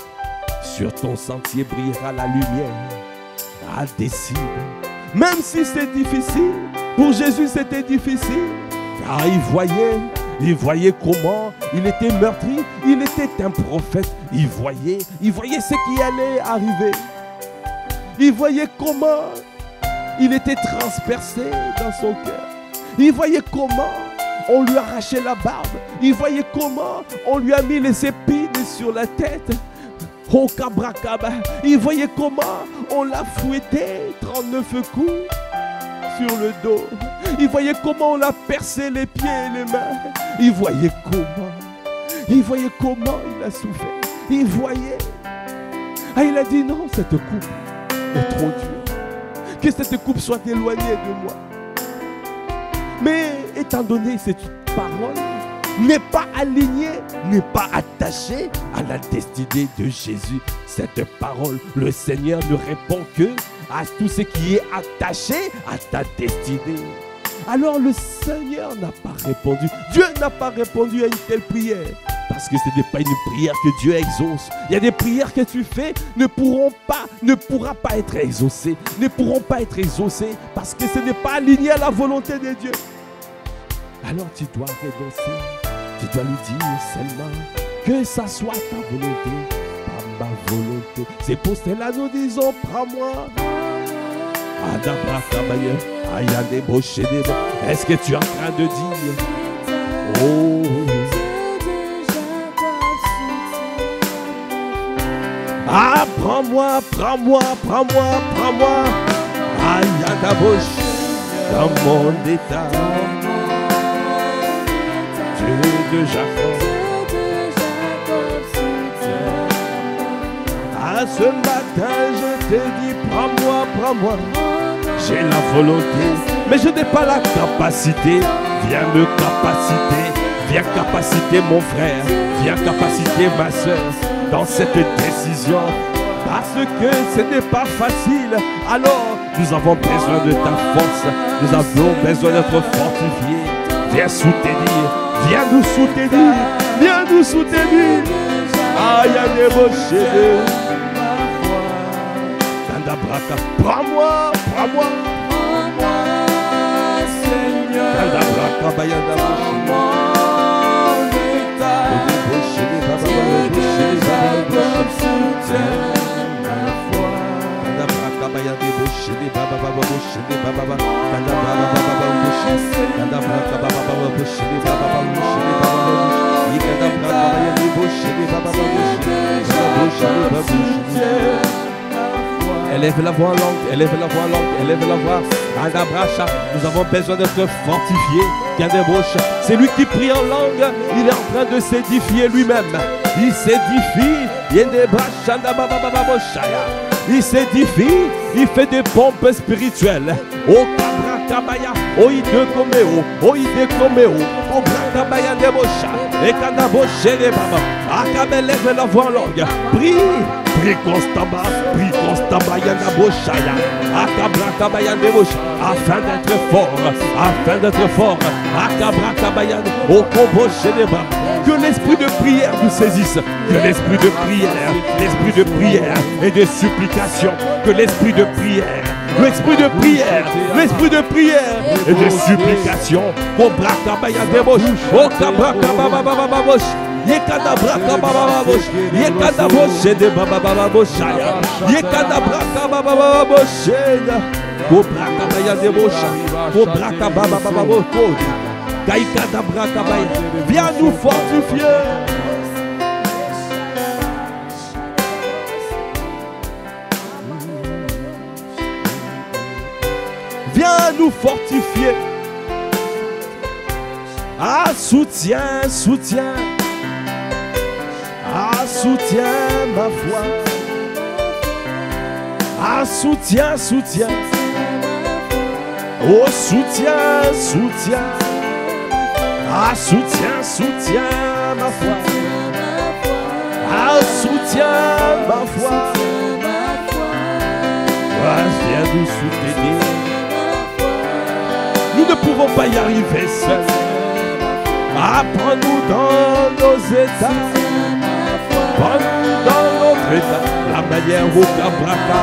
Sur ton sentier brillera la lumière. Décide. Même si c'est difficile, pour Jésus c'était difficile. Car il voyait comment il était meurtri, il était un prophète. Il voyait ce qui allait arriver. Il voyait comment il était transpercé dans son cœur. Il voyait comment on lui arrachait la barbe. Il voyait comment on lui a mis les épines sur la tête. Oh Kabrakaba. Il voyait comment on l'a fouetté 39 coups sur le dos. Il voyait comment on l'a percé les pieds et les mains. Il voyait comment il a souffert. Il voyait. Il a dit non, cette coupe est trop dure. Que cette coupe soit éloignée de moi. Mais étant donné cette parole n'est pas alignée, n'est pas attachée à la destinée de Jésus, cette parole, le Seigneur ne répond que à tout ce qui est attaché à ta destinée. Alors le Seigneur n'a pas répondu. Dieu n'a pas répondu à une telle prière. Parce que ce n'est pas une prière que Dieu exauce. Il y a des prières que tu fais ne pourront pas être exaucées. Ne pourront pas être exaucées parce que ce n'est pas aligné à la volonté de Dieu. Alors tu dois renoncer. Tu dois lui dire seulement que ça soit ta volonté, pas ma volonté. C'est pour cela nous disons prends-moi. Est-ce que tu es en train de dire oh prends-moi, prends-moi, prends-moi, prends-moi. Dans mon état, Dieu de Jacob. ce matin, je te dis, prends-moi, prends-moi. J'ai la volonté, mais je n'ai pas la capacité. Viens me capaciter, viens capaciter mon frère, viens capaciter ma soeur dans cette décision. Parce que ce n'est pas facile. Alors, nous avons besoin de ta force. Nous avons besoin d'être fortifiés. Viens soutenir, viens nous soutenir, viens nous soutenir. Aïe, aïe, prends-moi, prends-moi. Seigneur, élève la voix en langue, élève la voix en langue, élève la voix. Nous avons besoin d'être fortifiés. C'est lui qui prie en langue, il est en train de s'édifier lui-même. Il s'édifie. Il s'édifie, il fait des pompes spirituelles. Oh Kabrakabaya, oh Idekomeo, oh Idekomeo, oh Brakabaya Debosha, et Kanaboshe de Baba. Akabel lève la voix en langue. Prie, prie constamment, Yanaboshaya, Akabrakabaya Debosha, afin d'être fort, Akabrakabaya, oh Koboshe de Baba. Que l'esprit de prière nous saisisse, que l'esprit de prière et de supplication, que l'esprit de prière et de supplication, viens nous fortifier. Viens nous fortifier. Ah, soutiens. Ah, soutiens ma foi. Ah, soutiens. Oh, soutiens. Ah, soutiens ma foi. Ah, soutiens ma foi. Ah, viens nous soutenir. Nous ne pouvons pas y arriver seuls. Apprends-nous dans nos états. Prends-nous dans notre état. La manière au Kabraka,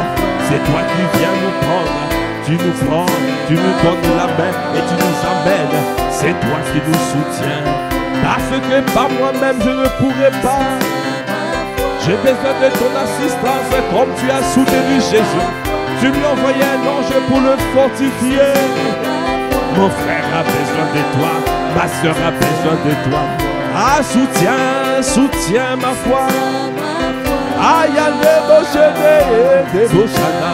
c'est toi qui viens nous prendre. Tu nous prends, tu nous donnes la main et tu nous emmènes. C'est toi qui nous soutiens. Parce que par moi-même je ne pourrai pas. J'ai besoin de ton assistance comme tu as soutenu Jésus. Tu lui as envoyé un ange pour le fortifier. Mon frère a besoin de toi, ma soeur a besoin de toi. Ah, soutiens ma foi. Aïe, des bochana.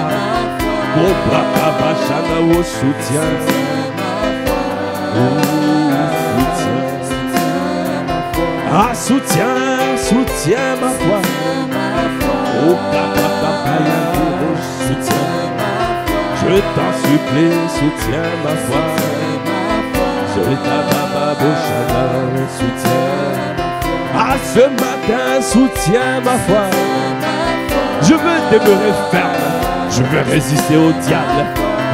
Oh, brakabachana, oh, soutien. Ah, soutiens ma foi. Oh, brakabachana, oh, soutien. Je t'en supplie, soutiens ma foi. Je t'ababa, soutiens. Ah, ce matin, soutiens ma foi. Je veux demeurer ferme. Je veux résister au diable.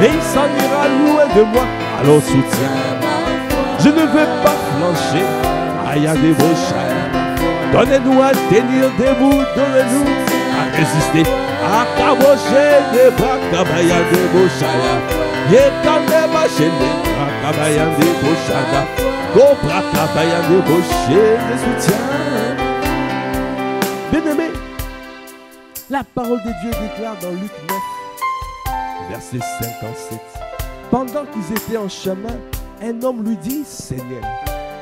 Et il s'en ira loin de moi. Alors soutiens. Je ne veux pas flancher. Aïe, des bochaya. Donnez-nous à tenir debout. Donnez-nous à résister. À cabocher des brakabaya des bochaya. Yekande machende. Brakabaya des bochada. Go brakabaya des bochaya. Des soutiens. Bien-aimé, la parole de Dieu déclare dans Luc 9, verset 57. Pendant qu'ils étaient en chemin, un homme lui dit, Seigneur,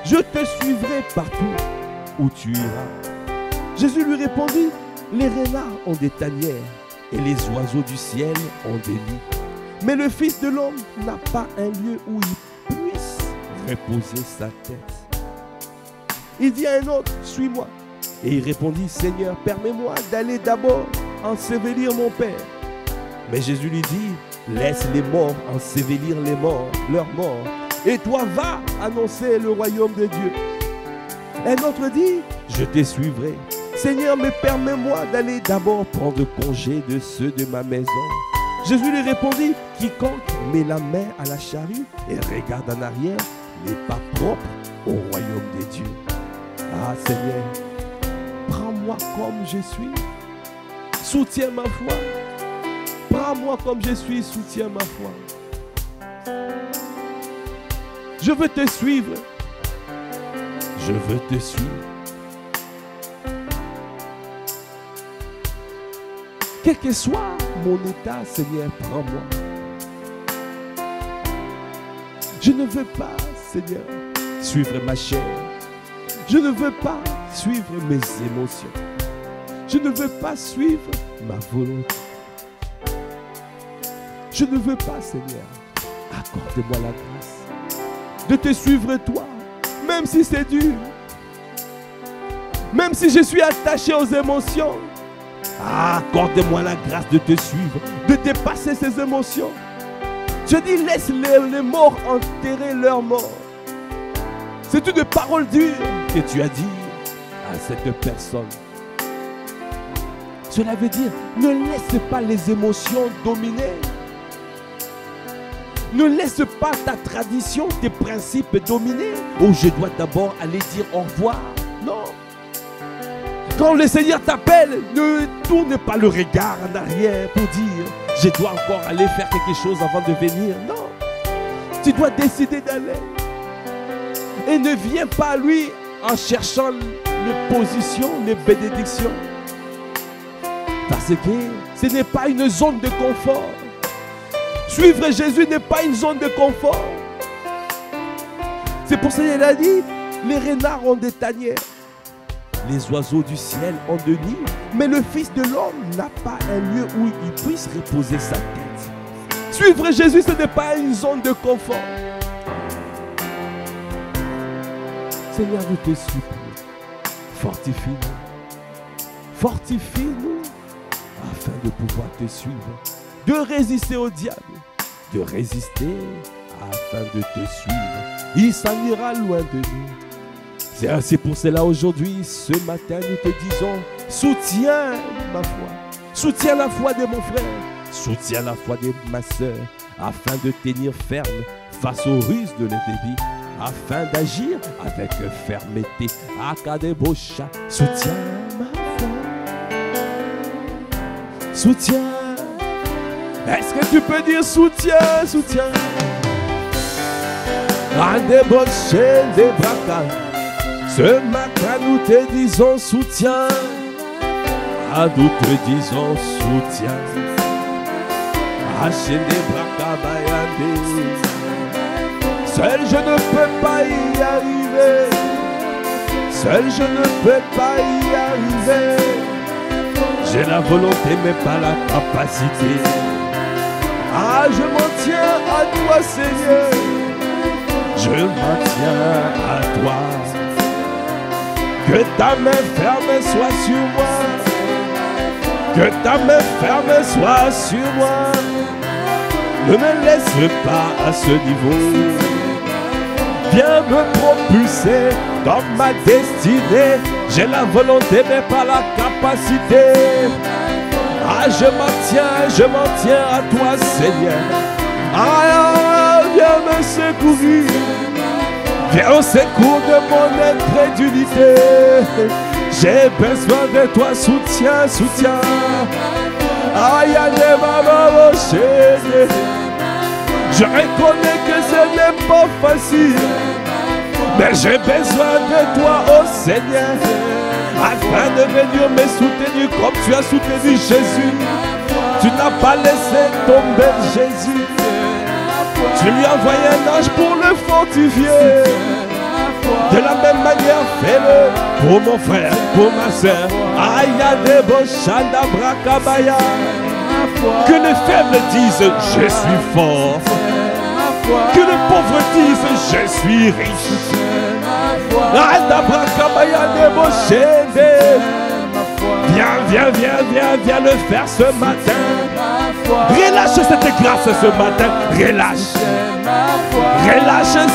je te suivrai partout où tu iras. Jésus lui répondit, les renards ont des tanières et les oiseaux du ciel ont des lits. Mais le Fils de l'homme n'a pas un lieu où il puisse reposer sa tête. Il dit à un autre, suis-moi. Et il répondit, Seigneur, permets-moi d'aller d'abord ensevelir mon père. Mais Jésus lui dit, laisse les morts ensevelir les morts, leurs morts. Et toi, va annoncer le royaume de Dieu. Un autre dit, je te suivrai. Seigneur, mais permets-moi d'aller d'abord prendre congé de ceux de ma maison. Jésus lui répondit, quiconque met la main à la charrue et regarde en arrière n'est pas propre au royaume de Dieu. Ah Seigneur, prends-moi comme je suis, soutiens ma foi. Prends-moi comme je suis, soutiens ma foi. Je veux te suivre. Je veux te suivre. Quel que soit mon état, Seigneur, prends-moi. Je ne veux pas, Seigneur, suivre ma chair. Je ne veux pas suivre mes émotions. Je ne veux pas suivre ma volonté. Je ne veux pas, Seigneur, accorde-moi la grâce de te suivre toi, même si c'est dur. Même si je suis attaché aux émotions. Accorde-moi la grâce de te suivre, de dépasser ces émotions. Je dis, laisse les morts enterrer leurs morts. C'est une parole dure que tu as dit à cette personne. Cela veut dire, ne laisse pas les émotions dominer. Ne laisse pas ta tradition, tes principes dominer. Oh, je dois d'abord aller dire au revoir. Non. Quand le Seigneur t'appelle, ne tourne pas le regard en arrière pour dire « Je dois encore aller faire quelque chose avant de venir ». Non, tu dois décider d'aller. Et ne viens pas à lui en cherchant les positions, les bénédictions. Parce que ce n'est pas une zone de confort. Suivre Jésus n'est pas une zone de confort. C'est pour ça qu'il a dit « Les renards ont des tanières. Les oiseaux du ciel ont de nids, mais le Fils de l'homme n'a pas un lieu où il puisse reposer sa tête. » Suivre Jésus, ce n'est pas une zone de confort. Seigneur, nous te supplions, fortifie-nous. Fortifie-nous afin de pouvoir te suivre, de résister au diable, de résister afin de te suivre. Il s'en ira loin de nous. C'est pour cela aujourd'hui, ce matin, nous te disons, soutiens ma foi, soutiens la foi de mon frère, soutiens la foi de ma soeur, afin de tenir ferme face aux ruses de l'ennemi, afin d'agir avec fermeté. Akadebosha, soutiens ma foi, soutiens. Est-ce que tu peux dire soutiens, soutiens? Akadebosha, des brakas. Ce matin, nous te disons soutien. Nous te disons soutien. Seul je ne peux pas y arriver. Seul je ne peux pas y arriver. J'ai la volonté mais pas la capacité. Je m'en tiens à toi, Seigneur. Je m'en tiens à toi. Que ta main ferme soit sur moi. Que ta main ferme soit sur moi. Ne me laisse pas à ce niveau. Viens me propulser dans ma destinée. J'ai la volonté mais pas la capacité. Je m'en tiens à toi, Seigneur. Viens me secourir. Viens au secours de mon incrédulité. J'ai besoin de toi, soutiens, soutiens. Je reconnais que ce n'est pas facile, mais j'ai besoin de toi, oh Seigneur, afin de venir me soutenir comme tu as soutenu Jésus. Tu n'as pas laissé tomber Jésus. Tu lui as envoyé un ange pour le fortifier. De la même manière, fais-le pour mon frère, pour ma soeur. Que les faibles disent je suis fort. Que les pauvres disent je suis riche. Viens le faire ce matin. Relâche cette grâce ce matin. Relâche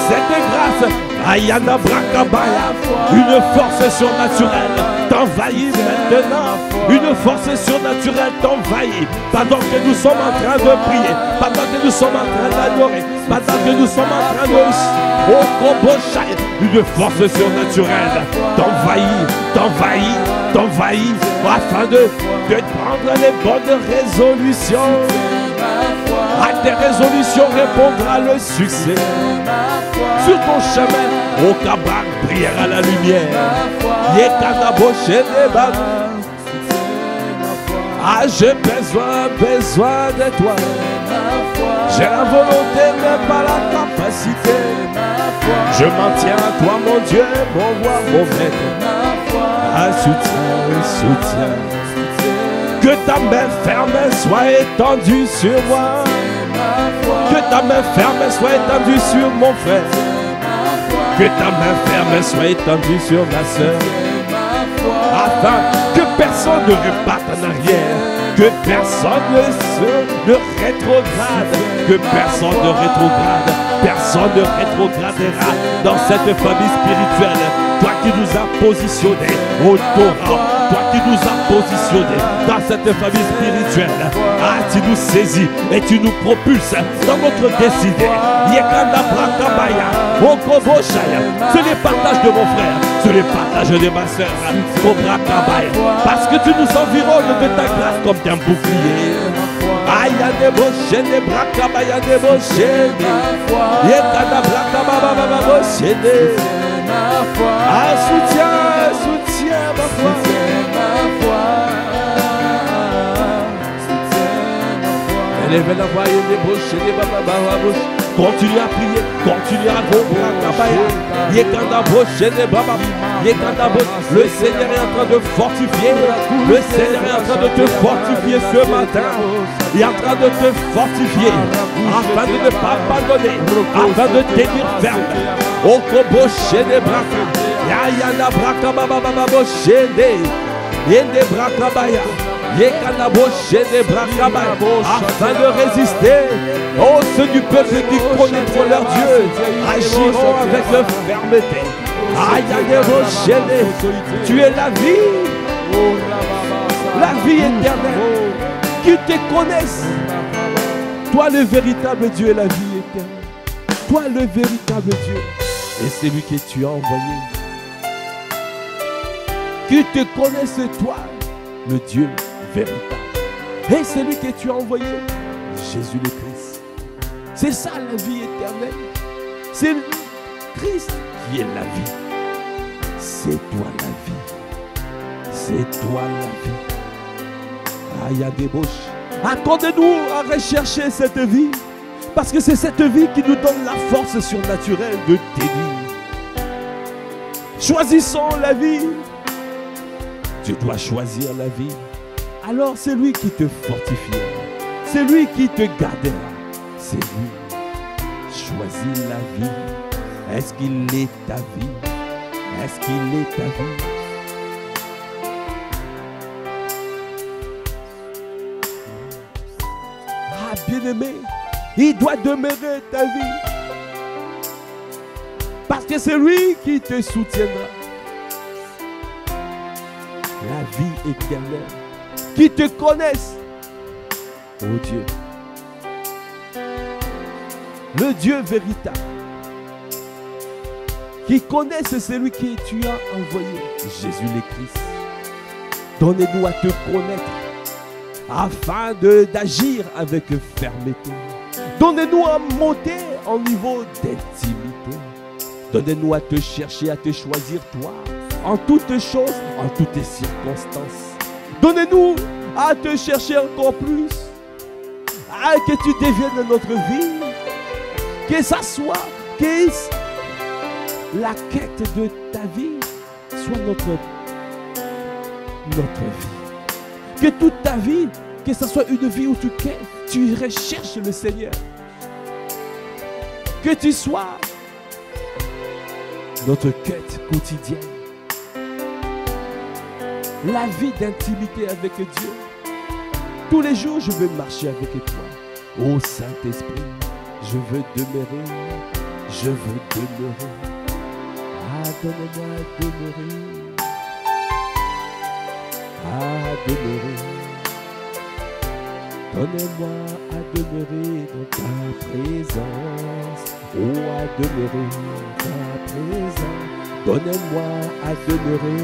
cette grâce. Ayana Brakabaya. Une force surnaturelle t'envahit maintenant. Une force surnaturelle t'envahit. Pendant que nous sommes en train de prier, pendant que nous sommes en train d'adorer, pendant que nous sommes en train de... Une force surnaturelle t'envahit afin de prendre les bonnes résolutions. À tes résolutions répondra le succès. Sur ton chemin, au Kabak, prière à la lumière. Ah, j'ai besoin de toi. J'ai la volonté, mais pas la capacité. Je m'en tiens à toi, mon Dieu, mon roi, mon maître. Ah, soutiens. Que ta main ferme soit étendue sur moi. Que ta main ferme soit étendue sur mon frère. Que ta main ferme soit étendue sur ma soeur. Afin que personne ne reparte en arrière. Que personne ne rétrograde. Que personne ne rétrograde. Personne ne rétrogradera dans cette famille spirituelle. Toi qui nous as positionnés au Torah. Toi qui nous as positionnés dans cette famille spirituelle. Ah, tu nous saisis et tu nous propulses dans notre destinée. C'est le partage de mon frère. C'est le partage de ma soeur. Parce que tu nous environnes de ta grâce comme d'un bouclier. Aïe, des bochés, des bracabaya, des bochés. Ah, soutiens ma foi. Élevez la voix et des bouches, des bababababouches. Continue à prier, continue à le Seigneur est en train de fortifier. Le Seigneur est en train de te fortifier ce matin. Il est en train de te fortifier afin de ne pas abandonner, afin de tenir ferme. Au kobo shede braka, yayana braka babababo shede, yende braka baya. Afin de résister, oh ceux du peuple qui connaîtront leur Dieu agiront avec fermeté. Tu es la vie éternelle, qui te connaissent. Toi le véritable Dieu et la vie éternelle. Toi le véritable Dieu et c'est lui que tu as envoyé. Qui te connaissent toi, le Dieu véritable. Et c'est lui que tu as envoyé, Jésus le Christ. C'est ça la vie éternelle. C'est Christ qui est la vie. C'est toi la vie. C'est toi la vie. Aïe, des bouches. Accordez-nous à rechercher cette vie. Parce que c'est cette vie qui nous donne la force surnaturelle de tenir. Choisissons la vie. Tu dois choisir la vie. Alors c'est lui qui te fortifiera. C'est lui qui te gardera. C'est lui. Choisis la vie. Est-ce qu'il est ta vie? Est-ce qu'il est ta vie? Ah, bien-aimé, il doit demeurer ta vie. Parce que c'est lui qui te soutiendra. La vie éternelle. Qui te connaissent. Oh Dieu. Le Dieu véritable. Qui connaissent celui que tu as envoyé. Jésus le Christ. Donnez-nous à te connaître. Afin d'agir avec fermeté. Donnez-nous à monter en niveau d'intimité. Donnez-nous à te chercher, à te choisir toi. En toutes choses, en toutes circonstances. Donnez-nous à te chercher encore plus. Que tu deviennes notre vie. Que ça soit, que la quête de ta vie soit notre vie. Que toute ta vie, que ça soit une vie où tu recherches le Seigneur. Que tu sois notre quête quotidienne. la vie d'intimité avec Dieu. Tous les jours, je veux marcher avec toi. Ô Saint-Esprit, je veux demeurer, je veux demeurer. Ah, donne-moi à demeurer, à demeurer. Donne-moi à demeurer dans ta présence. Oh, à demeurer dans ta présence. Donne-moi à demeurer.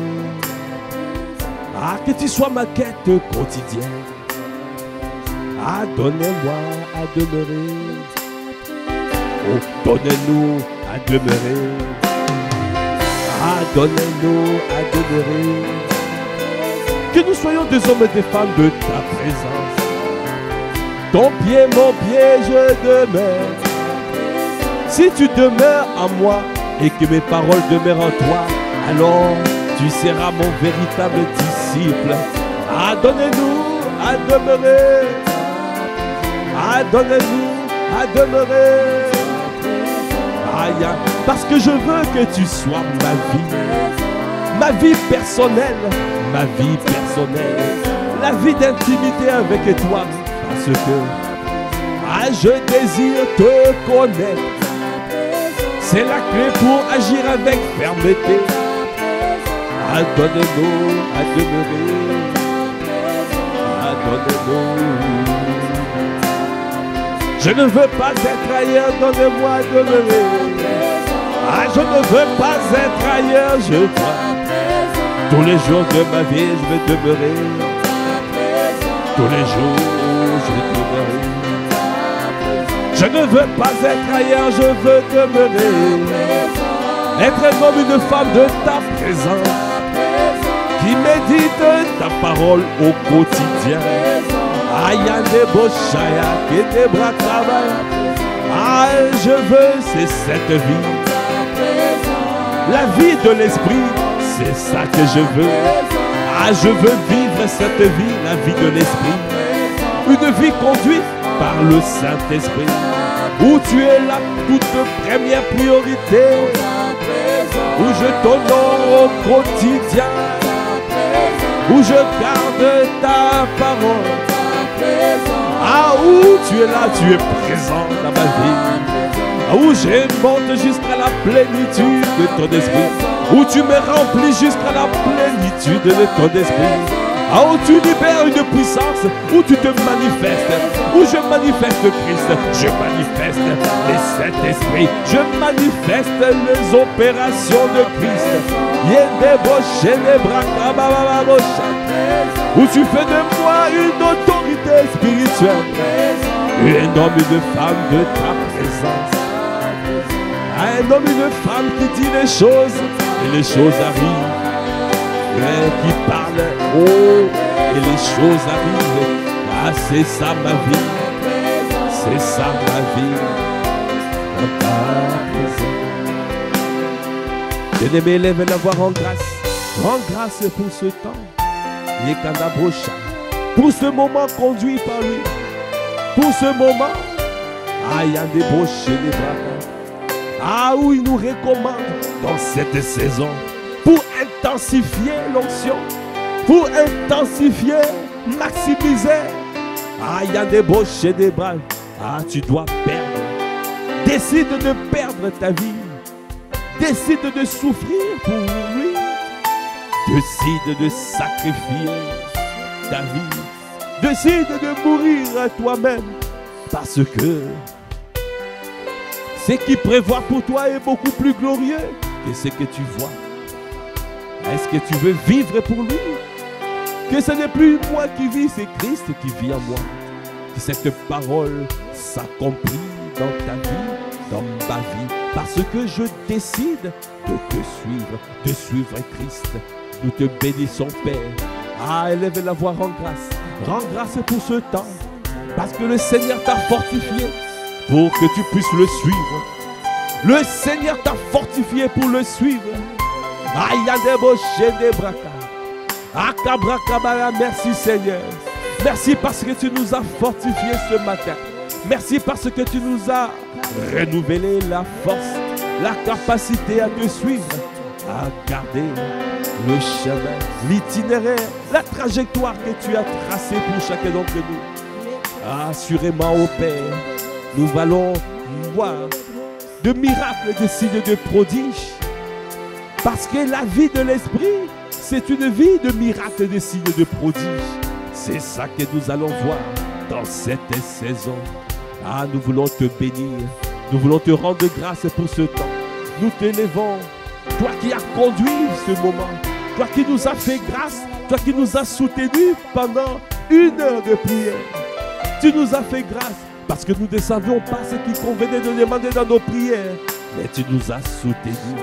Ah, que tu sois ma quête quotidienne. Ah, donne-moi à demeurer. Oh, donne-nous à demeurer. Ah, donne-nous à demeurer. Que nous soyons des hommes et des femmes de ta présence. Ton pied, mon pied, je demeure. Si tu demeures en moi et que mes paroles demeurent en toi, alors tu seras mon véritable disciple. Ah, donne-nous à demeurer. Ah, donne-nous à demeurer. Aïe, parce que je veux que tu sois ma vie personnelle, ma vie personnelle, la vie d'intimité avec toi, parce que je désire te connaître. C'est la clé pour agir avec fermeté. Ah, donne-nous à demeurer. Ah, donne-nous. Je ne veux pas être ailleurs, donne-moi à demeurer. Ah, je ne veux pas être ailleurs, je crois. Tous les jours de ma vie, je vais demeurer. Tous les jours, je vais demeurer. Je ne veux pas être ailleurs, je veux demeurer. Être un homme, une femme de ta présence, qui médite ta parole au quotidien. Ayande Boshaya, que des bras travaillent. Ah, je veux, c'est cette vie. La vie de l'esprit, c'est ça que je veux. Ah, je veux vivre cette vie, la vie de l'esprit. Une vie conduite par le Saint-Esprit. Où tu es la toute première priorité. Où je t'honore au quotidien. Où je garde ta parole. Ah, où tu es là, tu es présent dans ma vie. Ah, où je monte jusqu'à la plénitude de ton esprit. Où tu me remplis jusqu'à la plénitude de ton esprit. Ah, où tu libères une puissance, où tu te manifestes, où je manifeste Christ, je manifeste les Saint-Esprit, je manifeste les opérations de Christ. Où tu fais de moi une autorité spirituelle, un homme, une femme de ta présence. Un homme, une femme qui dit les choses et les choses arrivent. Qui parle, oh, et les choses arrivent. Ah, c'est ça ma vie, c'est ça ma vie. Bien-aimé, lève la voix, rends grâce. Rends grâce pour ce temps. Pour ce moment conduit par lui. Pour ce moment. Ah, il y a des brochets, des bras. Ah, où il nous recommande dans cette saison. Pour intensifier l'onction, pour intensifier, maximiser. Ah, il y a des broches et des bras. Ah, tu dois perdre. Décide de perdre ta vie. Décide de souffrir pour lui. Décide de sacrifier ta vie. Décide de mourir à toi-même. Parce que ce qu'il prévoit pour toi est beaucoup plus glorieux que ce que tu vois. Est-ce que tu veux vivre pour lui? Que ce n'est plus moi qui vis, c'est Christ qui vit en moi. Que cette parole s'accomplit dans ta vie, dans ma vie. Parce que je décide de te suivre Christ. Nous te bénissons, Père. Ah, élève la voix, rends grâce. Rends grâce pour ce temps. Parce que le Seigneur t'a fortifié pour que tu puisses le suivre. Le Seigneur t'a fortifié pour le suivre. Merci Seigneur. Merci parce que tu nous as fortifiés ce matin. Merci parce que tu nous as renouvelé la force, la capacité à te suivre. à garder le chemin, l'itinéraire, la trajectoire que tu as tracée pour chacun d'entre nous. Assurément, ô Père, nous allons voir de miracles, de signes, de prodiges. Parce que la vie de l'esprit, c'est une vie de miracles, de signes, de prodiges. C'est ça que nous allons voir dans cette saison. Ah, nous voulons te bénir. Nous voulons te rendre grâce pour ce temps. Nous t'élevons. Toi qui as conduit ce moment. Toi qui nous as fait grâce. Toi qui nous as soutenus pendant 1 heure de prière. Tu nous as fait grâce parce que nous ne savions pas ce qui convenait de demander dans nos prières. Mais tu nous as soutenus.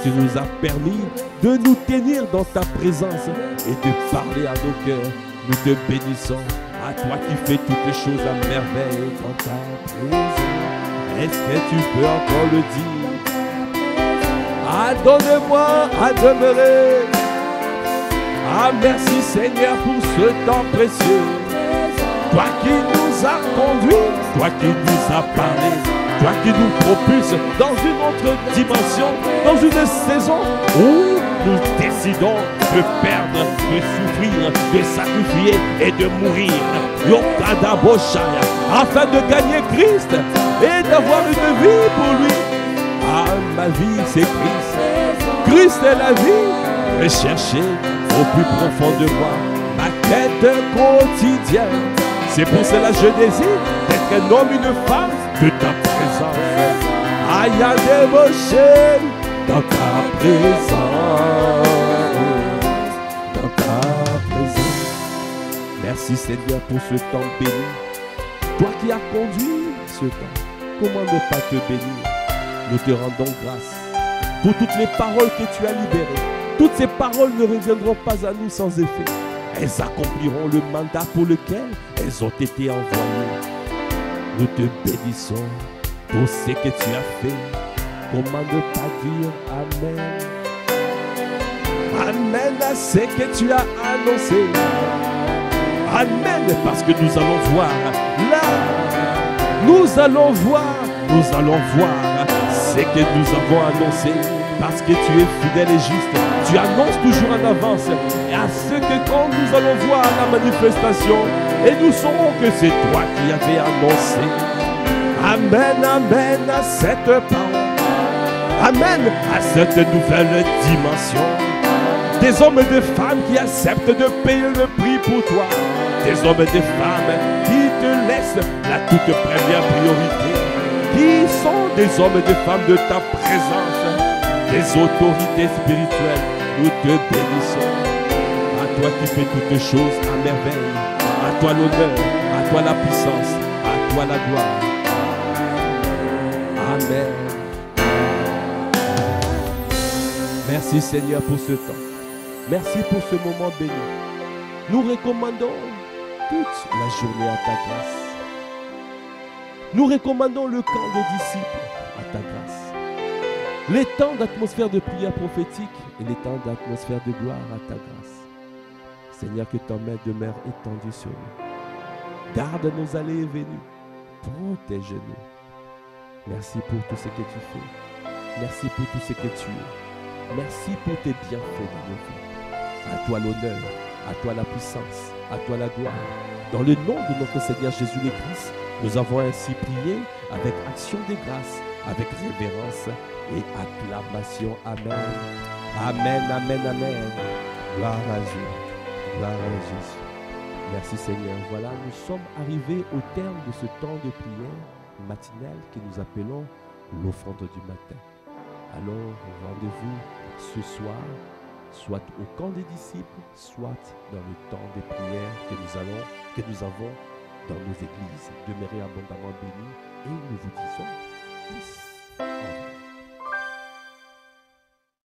Tu nous as permis de nous tenir dans ta présence et de parler à nos cœurs. Nous te bénissons. À toi qui fais toutes les choses à merveille dans ta présence. Est-ce que tu peux encore le dire? Ah, donne-moi à demeurer. Ah, merci Seigneur pour ce temps précieux. Toi qui nous as conduits, toi qui nous as parlé, toi qui nous propulses dans une autre dimension, dans une saison où nous décidons de perdre, de souffrir, de sacrifier et de mourir. Afin de gagner Christ et d'avoir une vie pour lui. Ah, ma vie c'est Christ. Christ est la vie. Rechercher au plus profond de moi ma quête quotidienne. C'est pour cela que je désire d'être un homme, une femme de ta présence. Aïe, débauché dans ta présence. Dans ta présence. Merci Seigneur pour ce temps béni. Toi qui as conduit ce temps, comment ne pas te bénir? Nous te rendons grâce pour toutes les paroles que tu as libérées. Toutes ces paroles ne reviendront pas à nous sans effet. Elles accompliront le mandat pour lequel elles ont été envoyées. Nous te bénissons pour ce que tu as fait. Comment ne pas dire Amen? Amen à ce que tu as annoncé. Amen, parce que nous allons voir là. Nous allons voir ce que nous avons annoncé. Parce que tu es fidèle et juste. Tu annonces toujours en avance. Et à ce que quand nous allons voir la manifestation, et nous saurons que c'est toi qui avais annoncé. Amen, amen à cette parole. Amen à cette nouvelle dimension. Des hommes et des femmes qui acceptent de payer le prix pour toi. Des hommes et des femmes qui te laissent la toute première priorité. Qui sont des hommes et des femmes de ta présence. Des autorités spirituelles, nous te bénissons. À toi qui fais toutes choses à merveille. À toi l'honneur, à toi la puissance, à toi la gloire. Amen. Merci Seigneur pour ce temps. Merci pour ce moment béni. Nous recommandons toute la journée à ta grâce. Nous recommandons le camp des disciples à ta grâce. Les temps d'atmosphère de prière prophétique et les temps d'atmosphère de gloire à ta grâce. Seigneur, que ta main demeure étendue sur nous. Garde nos allées et venues. Protège-nous. Merci pour tout ce que tu fais. Merci pour tout ce que tu es. Merci pour tes bienfaits dans nos vies. À toi l'honneur, à toi la puissance, à toi la gloire. Dans le nom de notre Seigneur Jésus le Christ, nous avons ainsi prié avec action de grâce, avec révérence et acclamation. Amen. Amen, amen, amen. Gloire à Dieu. Gloire à Jésus. Merci Seigneur. Voilà, nous sommes arrivés au terme de ce temps de prière matinale que nous appelons l'offrande du matin. Alors, rendez-vous ce soir, soit au camp des disciples, soit dans le temps de prière que nous avons dans nos églises. Demeurez abondamment bénis et nous vous disons peace.